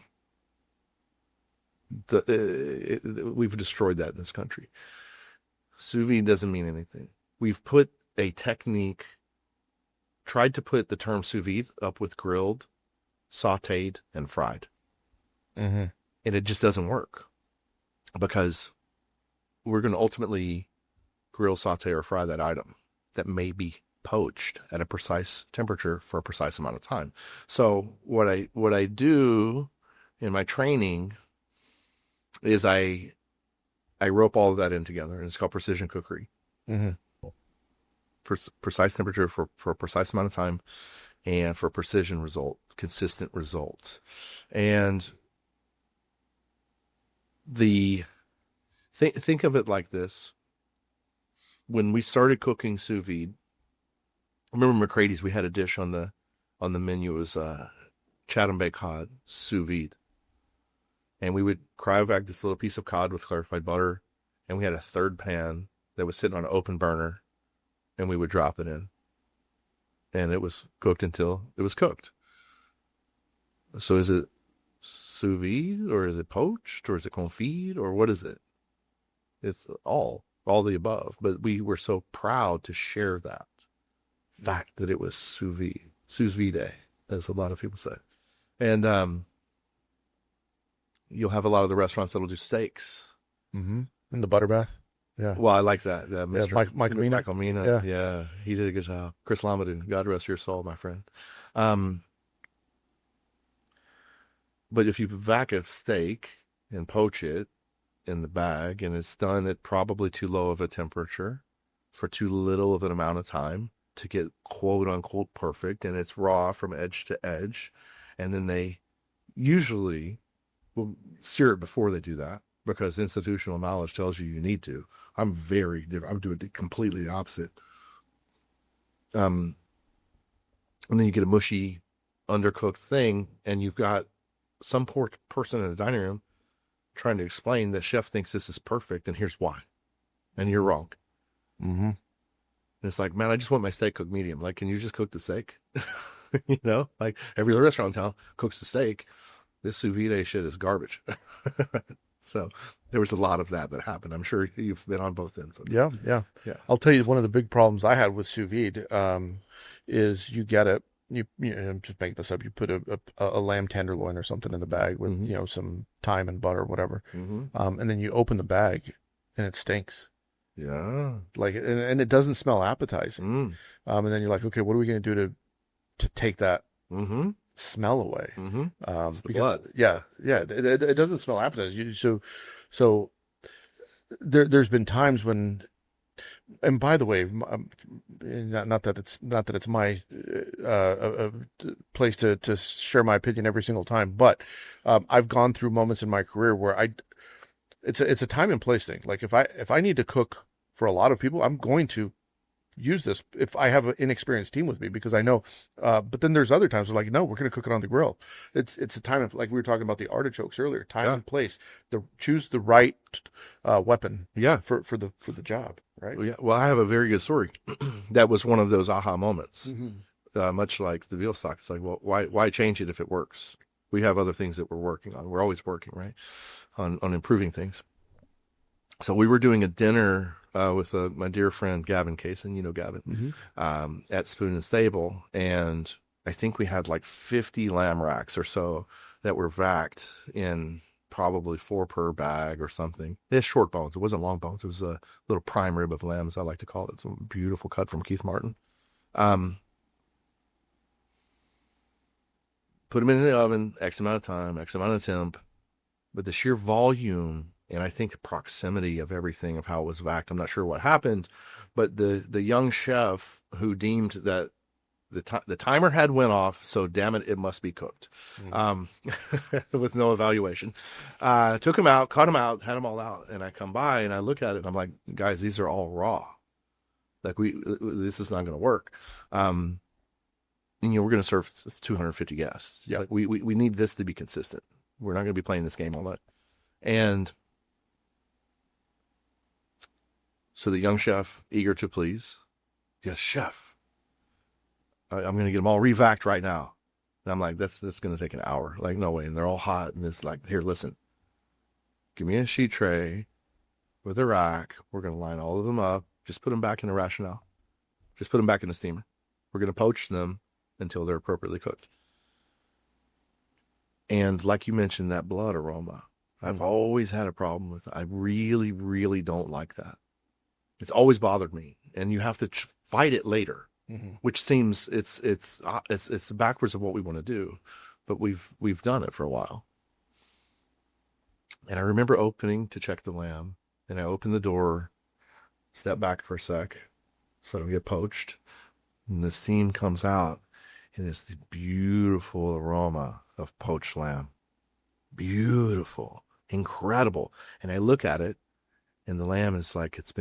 We've destroyed that in this country. Sous vide doesn't mean anything. We've put a technique, tried to put the term sous vide up with grilled, sauteed, and fried. And it just doesn't work because we're going to ultimately grill, saute, or fry that item that may be poached at a precise temperature for a precise amount of time. So what I do in my training is I rope all of that in together, and it's called precision cookery. Precise temperature for a precise amount of time, and for precision result, consistent result. And think of it like this. When we started cooking sous vide, I remember McCrady's, we had a dish on the menu. It was Chatham Bay cod sous vide. And we would cryovac this little piece of cod with clarified butter, and we had a third pan that was sitting on an open burner, and we would drop it in. And it was cooked until it was cooked. So is it sous vide, or is it poached, or is it confit, or what is it? It's all the above. But we were so proud to share that fact that it was sous vide, as a lot of people say. And you'll have a lot of the restaurants that'll do steaks. In the butter bath. Yeah. Well, I like that. Mr. Michael Mina. Yeah, he did a good job. Chris Lamadou, God rest your soul, my friend. But if you vac a steak and poach it in the bag, and it's done at probably too low of a temperature for too little of an amount of time to get quote unquote perfect, and it's raw from edge to edge, and then they usually will sear it before they do that because institutional knowledge tells you need to. I'm doing it completely the opposite. And then you get a mushy, undercooked thing, and you've got some poor person in the dining room trying to explain that chef thinks this is perfect, and here's why. And you're wrong. And it's like, man, I just want my steak cooked medium. Like, can you just cook the steak? Like every other restaurant in town cooks the steak. This sous vide shit is garbage. So there was a lot of that happened. I'm sure you've been on both ends. Yeah. I'll tell you, one of the big problems I had with sous vide is you get it, I'm just making this up. You put a lamb tenderloin or something in the bag with some thyme and butter, whatever, and then you open the bag, and it stinks. Yeah. Like, and it doesn't smell appetizing. And then you're like, okay, what are we going to do to take that smell away? It's the Because blood. it doesn't smell appetizing. So there's been times when, and by the way, not that it's my place to share my opinion every single time, but I've gone through moments in my career where it's a time and place thing. Like if I need to cook for a lot of people, I'm going to use this if I have an inexperienced team with me, because I know. But then there's other times where, like, no, we're going to cook it on the grill. It's a time of, like we were talking about the artichokes earlier, time and place. Choose the right weapon. Yeah. For the job. Right. Yeah. Well, I have a very good story. That was one of those aha moments. Much like the veal stock. It's like, well, why change it if it works? We have other things that we're working on. We're always working, right, on improving things. So we were doing a dinner with my dear friend Gavin Kaysen, Gavin, at Spoon and Stable, and I think we had like 50 lamb racks or so that were vacked in probably 4 per bag or something. They had short bones. It wasn't long bones. It was a little prime rib of lamb, as I like to call it. It's a beautiful cut from Keith Martin. Put them in the oven, X amount of time, X amount of temp, but the sheer volume, and I think the proximity of everything, of how it was vacked, I'm not sure what happened, but the young chef who deemed that the timer had went off, so damn it must be cooked, with no evaluation. Took him out, cut him out, had them all out, and I come by and I look at it and I'm like, guys, these are all raw. Like this is not going to work. And, we're going to serve 250 guests. Yeah, like we need this to be consistent. We're not going to be playing this game all night. And so the young chef, eager to please, yes, chef, I'm going to get them all revacked right now. And I'm like, that's going to take an hour. Like, no way. And they're all hot. And it's like, here, listen, give me a sheet tray with a rack. We're going to line all of them up. Just put them back in the rationale. Just put them back in the steamer. We're going to poach them until they're appropriately cooked. And like you mentioned, that blood aroma, I've always had a problem with it. I really, really don't like that. It's always bothered me, and you have to fight it later, which seems it's backwards of what we want to do, but we've done it for a while. And I remember opening to check the lamb, and I opened the door, step back for a sec, so I don't get poached, and the steam comes out, and it's the beautiful aroma of poached lamb. Beautiful, incredible. And I look at it, and the lamb is like it's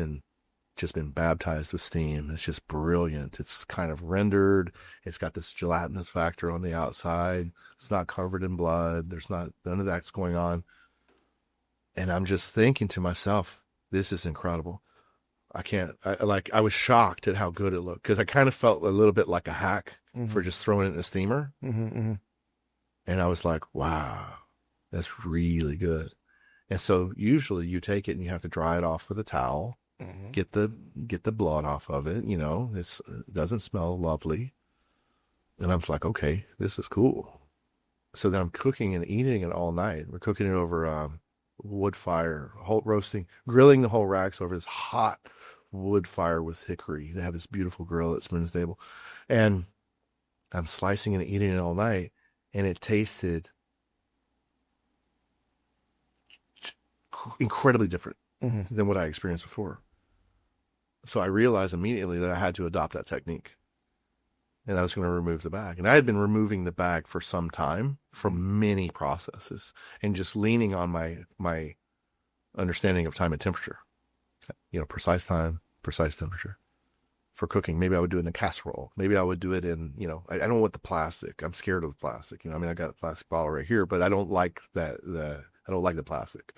just been baptized with steam. It's just brilliant. It's kind of rendered. It's got this gelatinous factor on the outside. It's not covered in blood. There's not none of that's going on. And I'm just thinking to myself, this is incredible. I was shocked at how good it looked, because I kind of felt a little bit like a hack for just throwing it in a steamer. And I was like, wow, that's really good. And so usually you take it and you have to dry it off with a towel, get the blood off of it. It doesn't smell lovely. And I was like, okay, this is cool. So then I'm cooking and eating it all night. We're cooking it over wood fire, grilling the whole racks over this hot wood fire with hickory. They have this beautiful grill at Spoon Stable, and I'm slicing and eating it all night, and it tasted incredibly different than what I experienced before. So I realized immediately that I had to adopt that technique, and I was going to remove the bag. And I had been removing the bag for some time from many processes, and just leaning on my understanding of time and temperature. Precise time, precise temperature for cooking. Maybe I would do it in a casserole. Maybe I would do it in, I don't want the plastic. I'm scared of the plastic. I got a plastic bottle right here, but I don't like that. I don't like the plastic.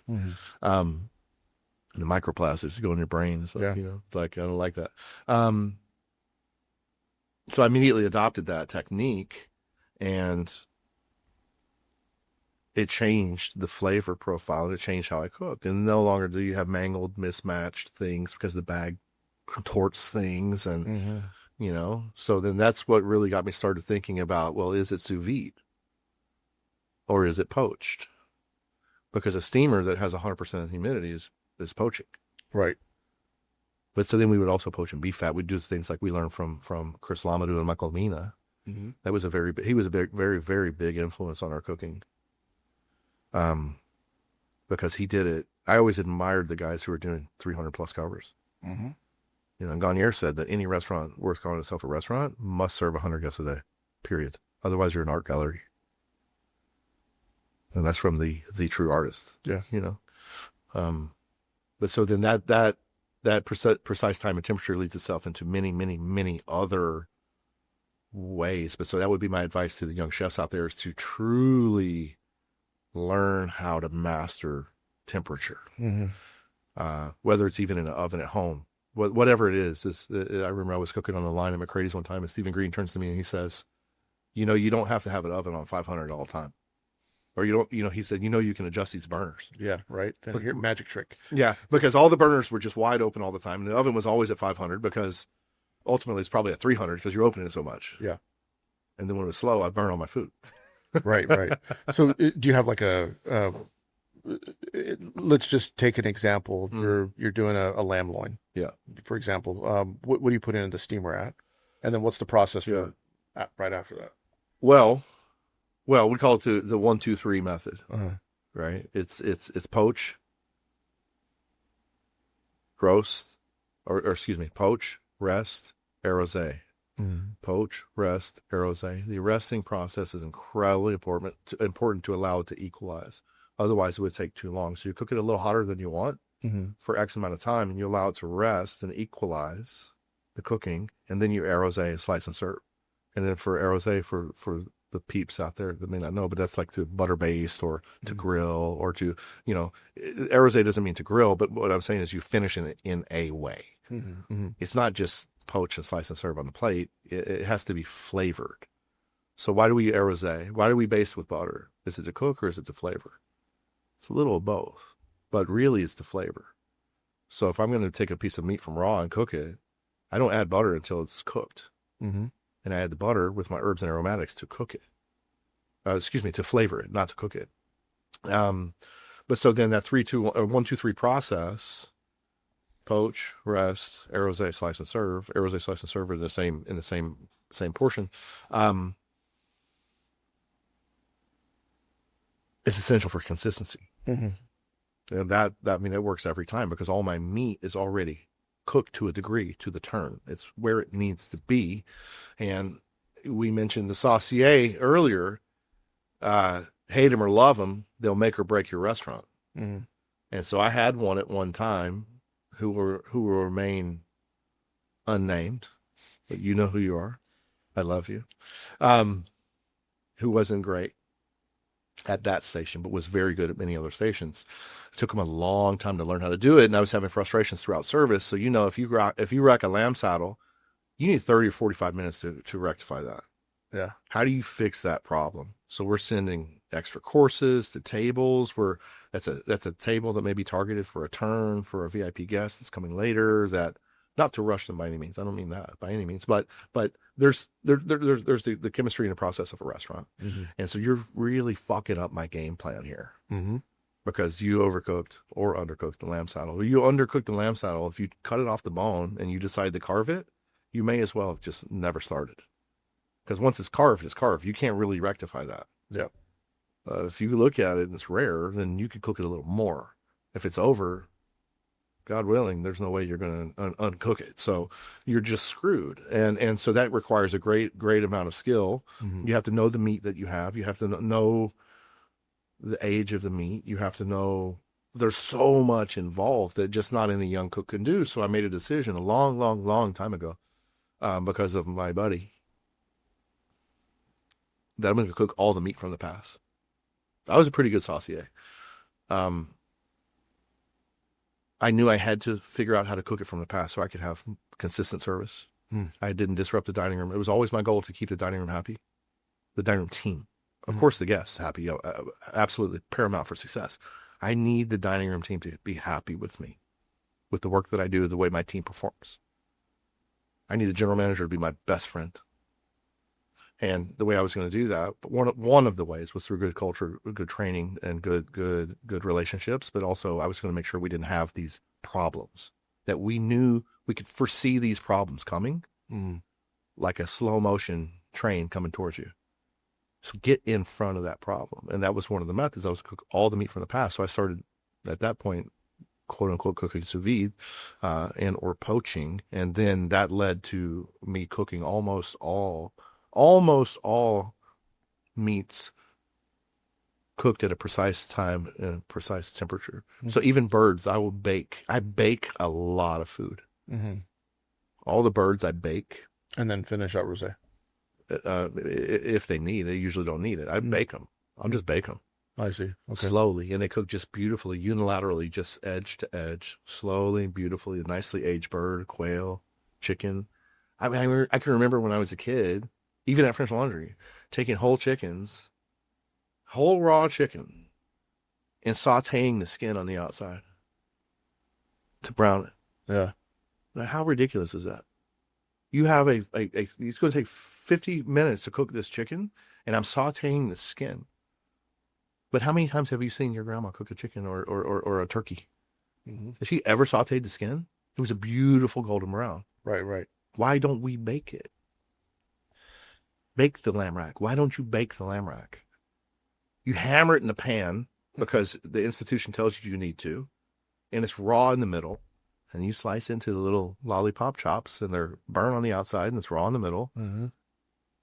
The microplastics go in your brain. It's like, it's like, I don't like that. So I immediately adopted that technique, and it changed the flavor profile. It changed how I cooked. And no longer do you have mangled, mismatched things because the bag contorts things. And you know? So then that's what really got me started thinking about, well, is it sous vide or is it poached? Because a steamer that has 100% humidity is poaching. Right. But so then we would also poach in beef fat. We'd do things like we learned from Chris Lamadou and Michael Mina. Mm-hmm. That was he was a very, very big influence on our cooking. Because he did it. I always admired the guys who were doing 300 plus covers. Mm-hmm. You know, and Garnier said that any restaurant worth calling itself a restaurant must serve 100 guests a day, period. Otherwise, you're an art gallery. And that's from the true artist. Yeah. You know, but so then that precise time and temperature leads itself into many, many, many other ways. But so that would be my advice to the young chefs out there, is to truly learn how to master temperature. Mm-hmm. Whether it's even in an oven at home, whatever it is. I remember I was cooking on the line at McCrady's one time, and Stephen Green turns to me and he says, you know, you don't have to have an oven on 500 all the time. Or you don't, you know, he said, you know, you can adjust these burners. Yeah, right. Here, magic trick. Yeah, because all the burners were just wide open all the time. And the oven was always at 500 because ultimately it's probably at 300 because you're opening it so much. Yeah. And then when it was slow, I'd burn all my food. Right. So do you have like let's just take an example. You're doing a lamb loin. Yeah. For example, what do you put in the steamer at? And then what's the process for right after that? Well, we call it the 1, 2, 3 method, right? It's poach, roast, or excuse me, poach, rest, arrosé. Poach, rest, arrosé. The resting process is incredibly important to allow it to equalize. Otherwise, it would take too long. So you cook it a little hotter than you want for X amount of time, and you allow it to rest and equalize the cooking, and then you arrosé and slice and serve. And then for arrosé, for the peeps out there that may not know, but that's like to butter based or to grill or to, you know, arrosé doesn't mean to grill, but what I'm saying is you finish it in a way. It's not just poach and slice and serve on the plate. It has to be flavored. So why do we arrosé? Why do we baste with butter? Is it to cook or is it to flavor? It's a little of both, but really it's to flavor. So if I'm going to take a piece of meat from raw and cook it, I don't add butter until it's cooked. And I add the butter with my herbs and aromatics to cook it. To flavor it, not to cook it. But so then that 1, 2, 3 process, poach, rest, arrosé, slice and serve. Arrosé, slice and serve are in the same portion. It's essential for consistency. And that I mean, it works every time because all my meat is already cooked to a degree, to the turn. It's where it needs to be. And we mentioned the saucier earlier. Hate them or love them, they'll make or break your restaurant. And so I had one at one time who will remain unnamed, but you know who you are. I love you. Who wasn't great at that station, but was very good at many other stations. It took him a long time to learn how to do it, and I was having frustrations throughout service. So, you know, if you rack a lamb saddle, you need 30 or 45 minutes to rectify that. Yeah. How do you fix that problem? So we're sending extra courses to tables where that's a table that may be targeted for a turn for a VIP guest that's coming later, that not to rush them by any means. I don't mean that by any means, but there's the chemistry and the process of a restaurant. And so you're really fucking up my game plan here because you overcooked or undercooked the lamb saddle. You undercooked the lamb saddle. If you cut it off the bone and you decide to carve it, you may as well have just never started. Because once it's carved, it's carved. You can't really rectify that. Yeah. If you look at it and it's rare, then you could cook it a little more. If it's over, God willing, there's no way you're going to uncook it. So you're just screwed. And so that requires a great amount of skill. You have to know the meat that you have. You have to know the age of the meat. You have to know there's so much involved that just not any young cook can do. So I made a decision a long time ago because of my buddy that I'm going to cook all the meat from the pass. I was a pretty good saucier. I knew I had to figure out how to cook it from the past so I could have consistent service. I didn't disrupt the dining room. It was always my goal to keep the dining room happy, the dining room team. Of course, the guests happy, absolutely paramount for success. I need the dining room team to be happy with me, with the work that I do, the way my team performs. I need the general manager to be my best friend. And the way I was going to do that, one of the ways was through good culture, good training, and good relationships. But also, I was going to make sure we didn't have these problems, that we knew we could foresee these problems coming, like a slow motion train coming towards you. So get in front of that problem. And that was one of the methods. I was cook all the meat from the past. So I started at that point, quote unquote, cooking sous vide and or poaching. And then that led to me cooking almost all meats cooked at a precise time and a precise temperature. So even birds, I will bake. I bake a lot of food. All the birds I bake. And then finish out rosé. If they need, they usually don't need it. I bake them. I'll just bake them. I see. Okay. Slowly, and they cook just beautifully, unilaterally, just edge to edge, slowly, beautifully. A nicely aged bird, quail, chicken. I mean, I can remember when I was a kid, even at French Laundry, taking whole chickens, whole raw chicken, and sautéing the skin on the outside to brown it. Yeah. Now, how ridiculous is that? You have it's going to take 50 minutes to cook this chicken, and I'm sautéing the skin. But how many times have you seen your grandma cook a chicken or a turkey? Has she ever sautéed the skin? It was a beautiful golden brown. Right. Why don't we bake it? Bake the lamb rack. Why don't you bake the lamb rack? You hammer it in the pan because the institution tells you need to, and it's raw in the middle. And you slice into the little lollipop chops, and they're burnt on the outside, and it's raw in the middle.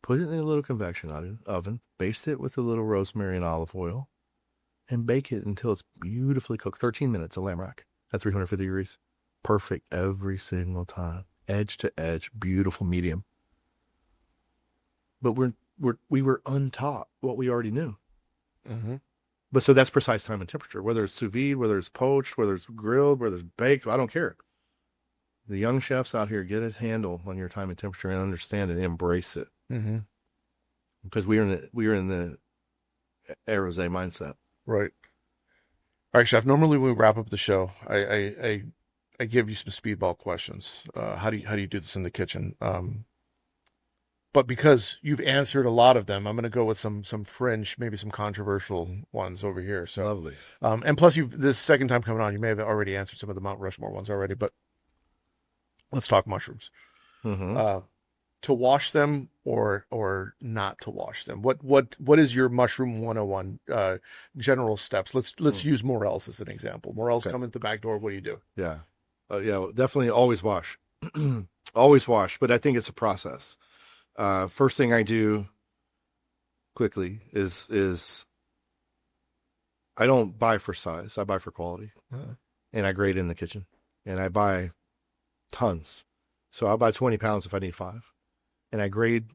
Put it in a little convection oven, baste it with a little rosemary and olive oil, and bake it until it's beautifully cooked. 13 minutes, a lamb rack at 350 degrees. Perfect every single time. Edge to edge, beautiful medium. But we were untaught what we already knew. But so that's precise time and temperature, whether it's sous vide, whether it's poached, whether it's grilled, whether it's baked, I don't care. The young chefs out here, get a handle on your time and temperature and understand it, embrace it. Because we are in the rosé mindset. Right. All right, Chef. Normally when we wrap up the show, I give you some speedball questions. How do you do this in the kitchen? But because you've answered a lot of them, I'm going to go with some fringe, maybe some controversial ones over here. So Lovely. And plus, this second time coming on, you may have already answered some of the Mount Rushmore ones already. But let's talk mushrooms. To wash them or not to wash them. What is your mushroom 101 general steps? Let's use morels as an example. Morels come in the back door. What do you do? Yeah, definitely always wash, always wash. But I think it's a process. First thing I do quickly is I don't buy for size. I buy for quality, and I grade in the kitchen, and I buy tons. So I'll buy 20 pounds if I need 5, and I grade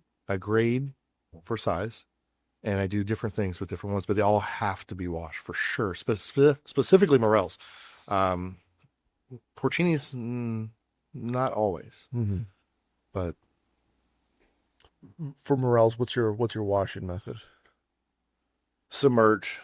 for size, and I do different things with different ones, but they all have to be washed for sure. Specifically morels, porcinis, not always, but. For morels, what's your washing method? Submerge.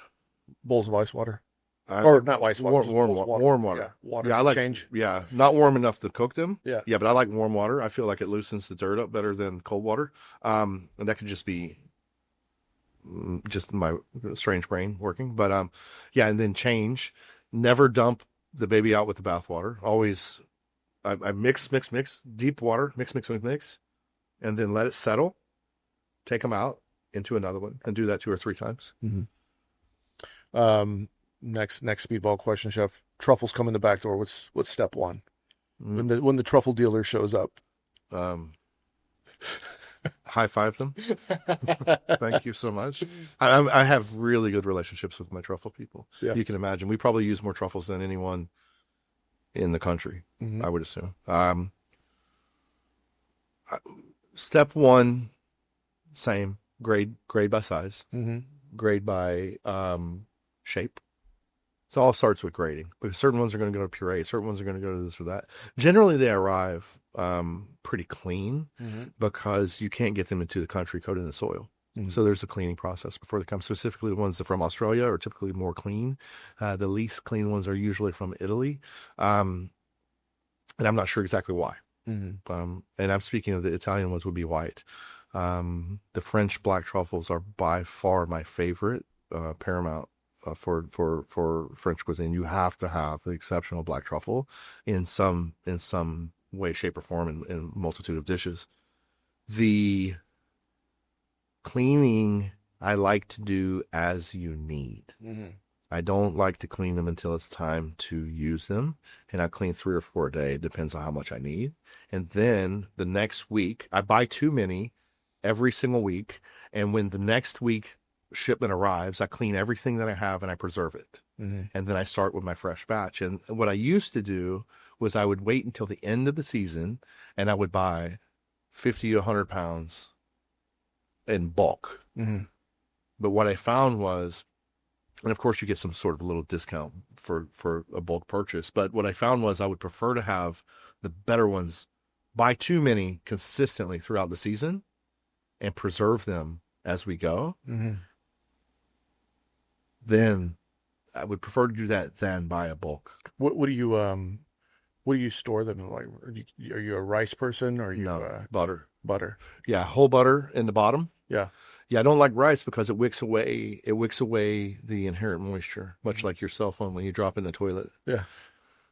Bowls of ice water, or not ice water, warm water. Yeah, water. Yeah, I like change. Yeah, not warm enough to cook them. Yeah, but I like warm water. I feel like it loosens the dirt up better than cold water. And that could just be just my strange brain working. But and then change. Never dump the baby out with the bath water. Always, I mix deep water, mix, and then let it settle. Take them out into another one, and do that 2 or 3 times. Next speedball question, Chef. Truffles come in the back door. What's step 1 when the truffle dealer shows up? High five them. Thank you so much. I have really good relationships with my truffle people. Yeah. You can imagine. We probably use more truffles than anyone in the country, I would assume. Step 1, same. Grade by size. Grade by shape. So it all starts with grading. Because certain ones are going to go to puree. Certain ones are going to go to this or that. Generally, they arrive pretty clean because you can't get them into the country coated in the soil. So there's a cleaning process before they come. Specifically, the ones that are from Australia are typically more clean. The least clean ones are usually from Italy. And I'm not sure exactly why. And I'm speaking of the Italian ones would be white. The French black truffles are by far my favorite, paramount for French cuisine. You have to have the exceptional black truffle in some way, shape, or form in a multitude of dishes. The cleaning I like to do as you need. I don't like to clean them until it's time to use them. And I clean 3 or 4 a day. It depends on how much I need. And then the next week, I buy too many every single week. And when the next week shipment arrives, I clean everything that I have and I preserve it. And then I start with my fresh batch. And what I used to do was I would wait until the end of the season and I would buy 50 to 100 pounds in bulk. But what I found was, and of course you get some sort of a little discount for a bulk purchase, but what I found was I would prefer to have the better ones, buy too many consistently throughout the season and preserve them as we go. Then I would prefer to do that than buy a bulk. What do you store them in? Like, are you a rice person, or are you No, butter. butter? Yeah, whole butter in the bottom. Yeah. Yeah, I don't like rice because it wicks away the inherent moisture, much like your cell phone when you drop in the toilet. Yeah.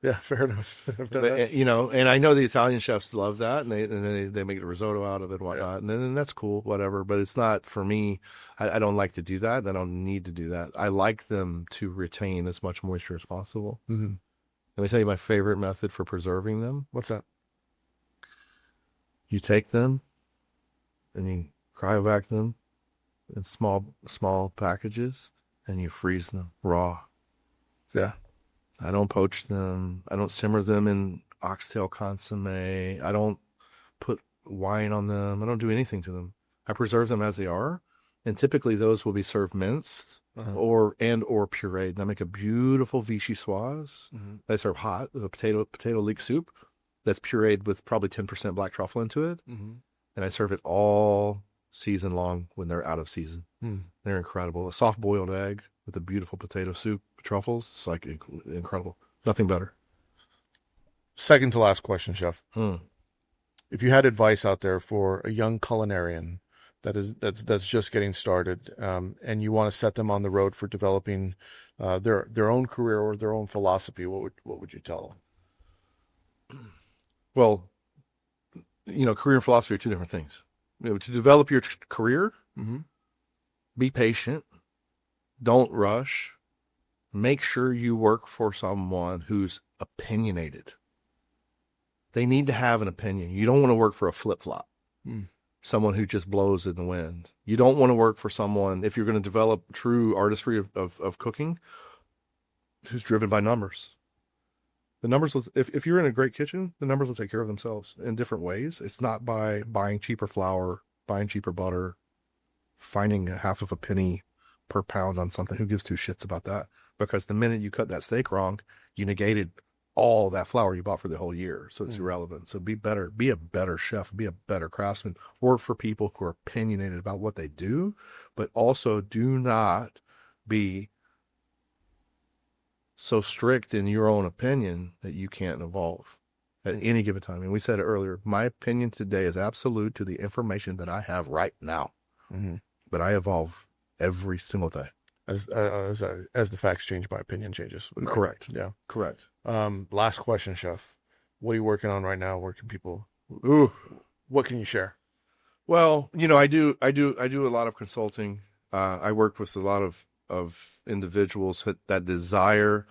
Yeah, fair enough. I've done that. You know, and I know the Italian chefs love that, and they make a risotto out of it and whatnot, and then that's cool, whatever. But it's not for me. I don't like to do that. I don't need to do that. I like them to retain as much moisture as possible. Let me tell you my favorite method for preserving them. What's that? You take them and you cryovac them in small packages, and you freeze them raw. Yeah. I don't poach them. I don't simmer them in oxtail consomme. I don't put wine on them. I don't do anything to them. I preserve them as they are, and typically those will be served minced or pureed. And I make a beautiful vichyssoise. I serve hot, the potato leek soup that's pureed with probably 10% black truffle into it, and I serve it all season long when they're out of season. They're incredible. A soft boiled egg with a beautiful potato soup, truffles. It's like incredible. Nothing better. Second to last question, Chef. If you had advice out there for a young culinarian that's just getting started, and you want to set them on the road for developing their own career or their own philosophy, what would you tell them? Well, you know, career and philosophy are two different things. You know, to develop your career, be patient. Don't rush. Make sure you work for someone who's opinionated. They need to have an opinion. You don't want to work for a flip-flop, someone who just blows in the wind. You don't want to work for someone, if you're going to develop true artistry of cooking, who's driven by numbers. The numbers will, if you're in a great kitchen, the numbers will take care of themselves in different ways. It's not by buying cheaper flour, buying cheaper butter, finding a half of a penny per pound on something. Who gives two shits about that? Because the minute you cut that steak wrong, you negated all that flour you bought for the whole year. So it's irrelevant. So be better, be a better chef, be a better craftsman. Work for people who are opinionated about what they do, but also do not be so strict in your own opinion that you can't evolve at any given time. And we said it earlier, my opinion today is absolute to the information that I have right now. But I evolve every single day. As the facts change, my opinion changes. Correct. Yeah. Correct. Last question, Chef. What are you working on right now? Where can people? What can you share? Well, you know, I do a lot of consulting. I work with a lot of individuals that desire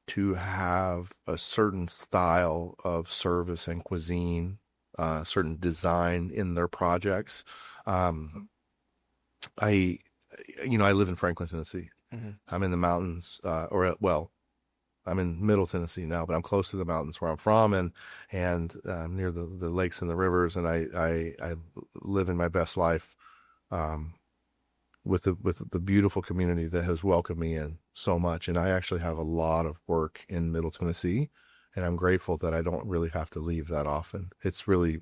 to have a certain style of service and cuisine, certain design in their projects. I live in Franklin, Tennessee. I'm in the mountains, I'm in Middle Tennessee now, but I'm close to the mountains where I'm from, and near the lakes and the rivers, and I live in my best life, with the beautiful community that has welcomed me in so much. And I actually have a lot of work in Middle Tennessee, and I'm grateful that I don't really have to leave that often. It's really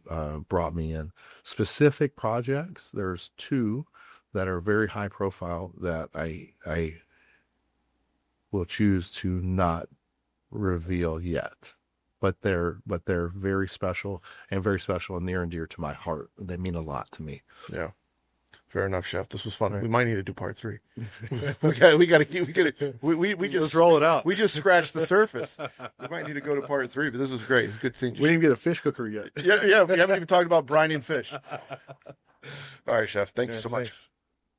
brought me in specific projects. There's 2 that are very high profile that I will choose to not reveal yet. but they're very special and near and dear to my heart. They mean a lot to me. Yeah. Fair enough, Chef. This was fun. Right. We might need to do part 3. we just Let's roll it out. We just scratched the surface. We might need to go to part 3, but this was great. It's good seeing you. We didn't get a fish cooker yet. Yeah. We haven't even talked about brining fish. All right, Chef. Thank you so much. Thanks.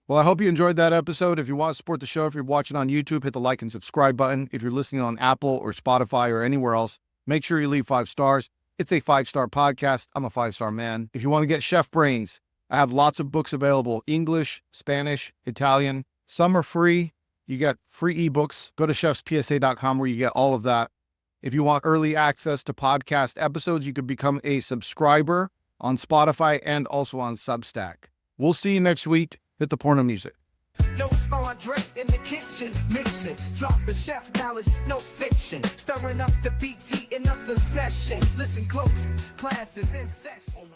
Well, I hope you enjoyed that episode. If you want to support the show, if you're watching on YouTube, hit the like and subscribe button. If you're listening on Apple or Spotify or anywhere else, make sure you leave 5 stars. It's a 5-star podcast. I'm a 5-star man. If you want to get chef brains, I have lots of books available: English, Spanish, Italian. Some are free. You get free ebooks. Go to chefspsa.com where you get all of that. If you want early access to podcast episodes, you could become a subscriber on Spotify and also on Substack. We'll see you next week. Hit the porno music. No small drink in the kitchen, mixing, dropping chef knowledge, no fiction, stirring up the beats, heating up the session. Listen close, class is in session.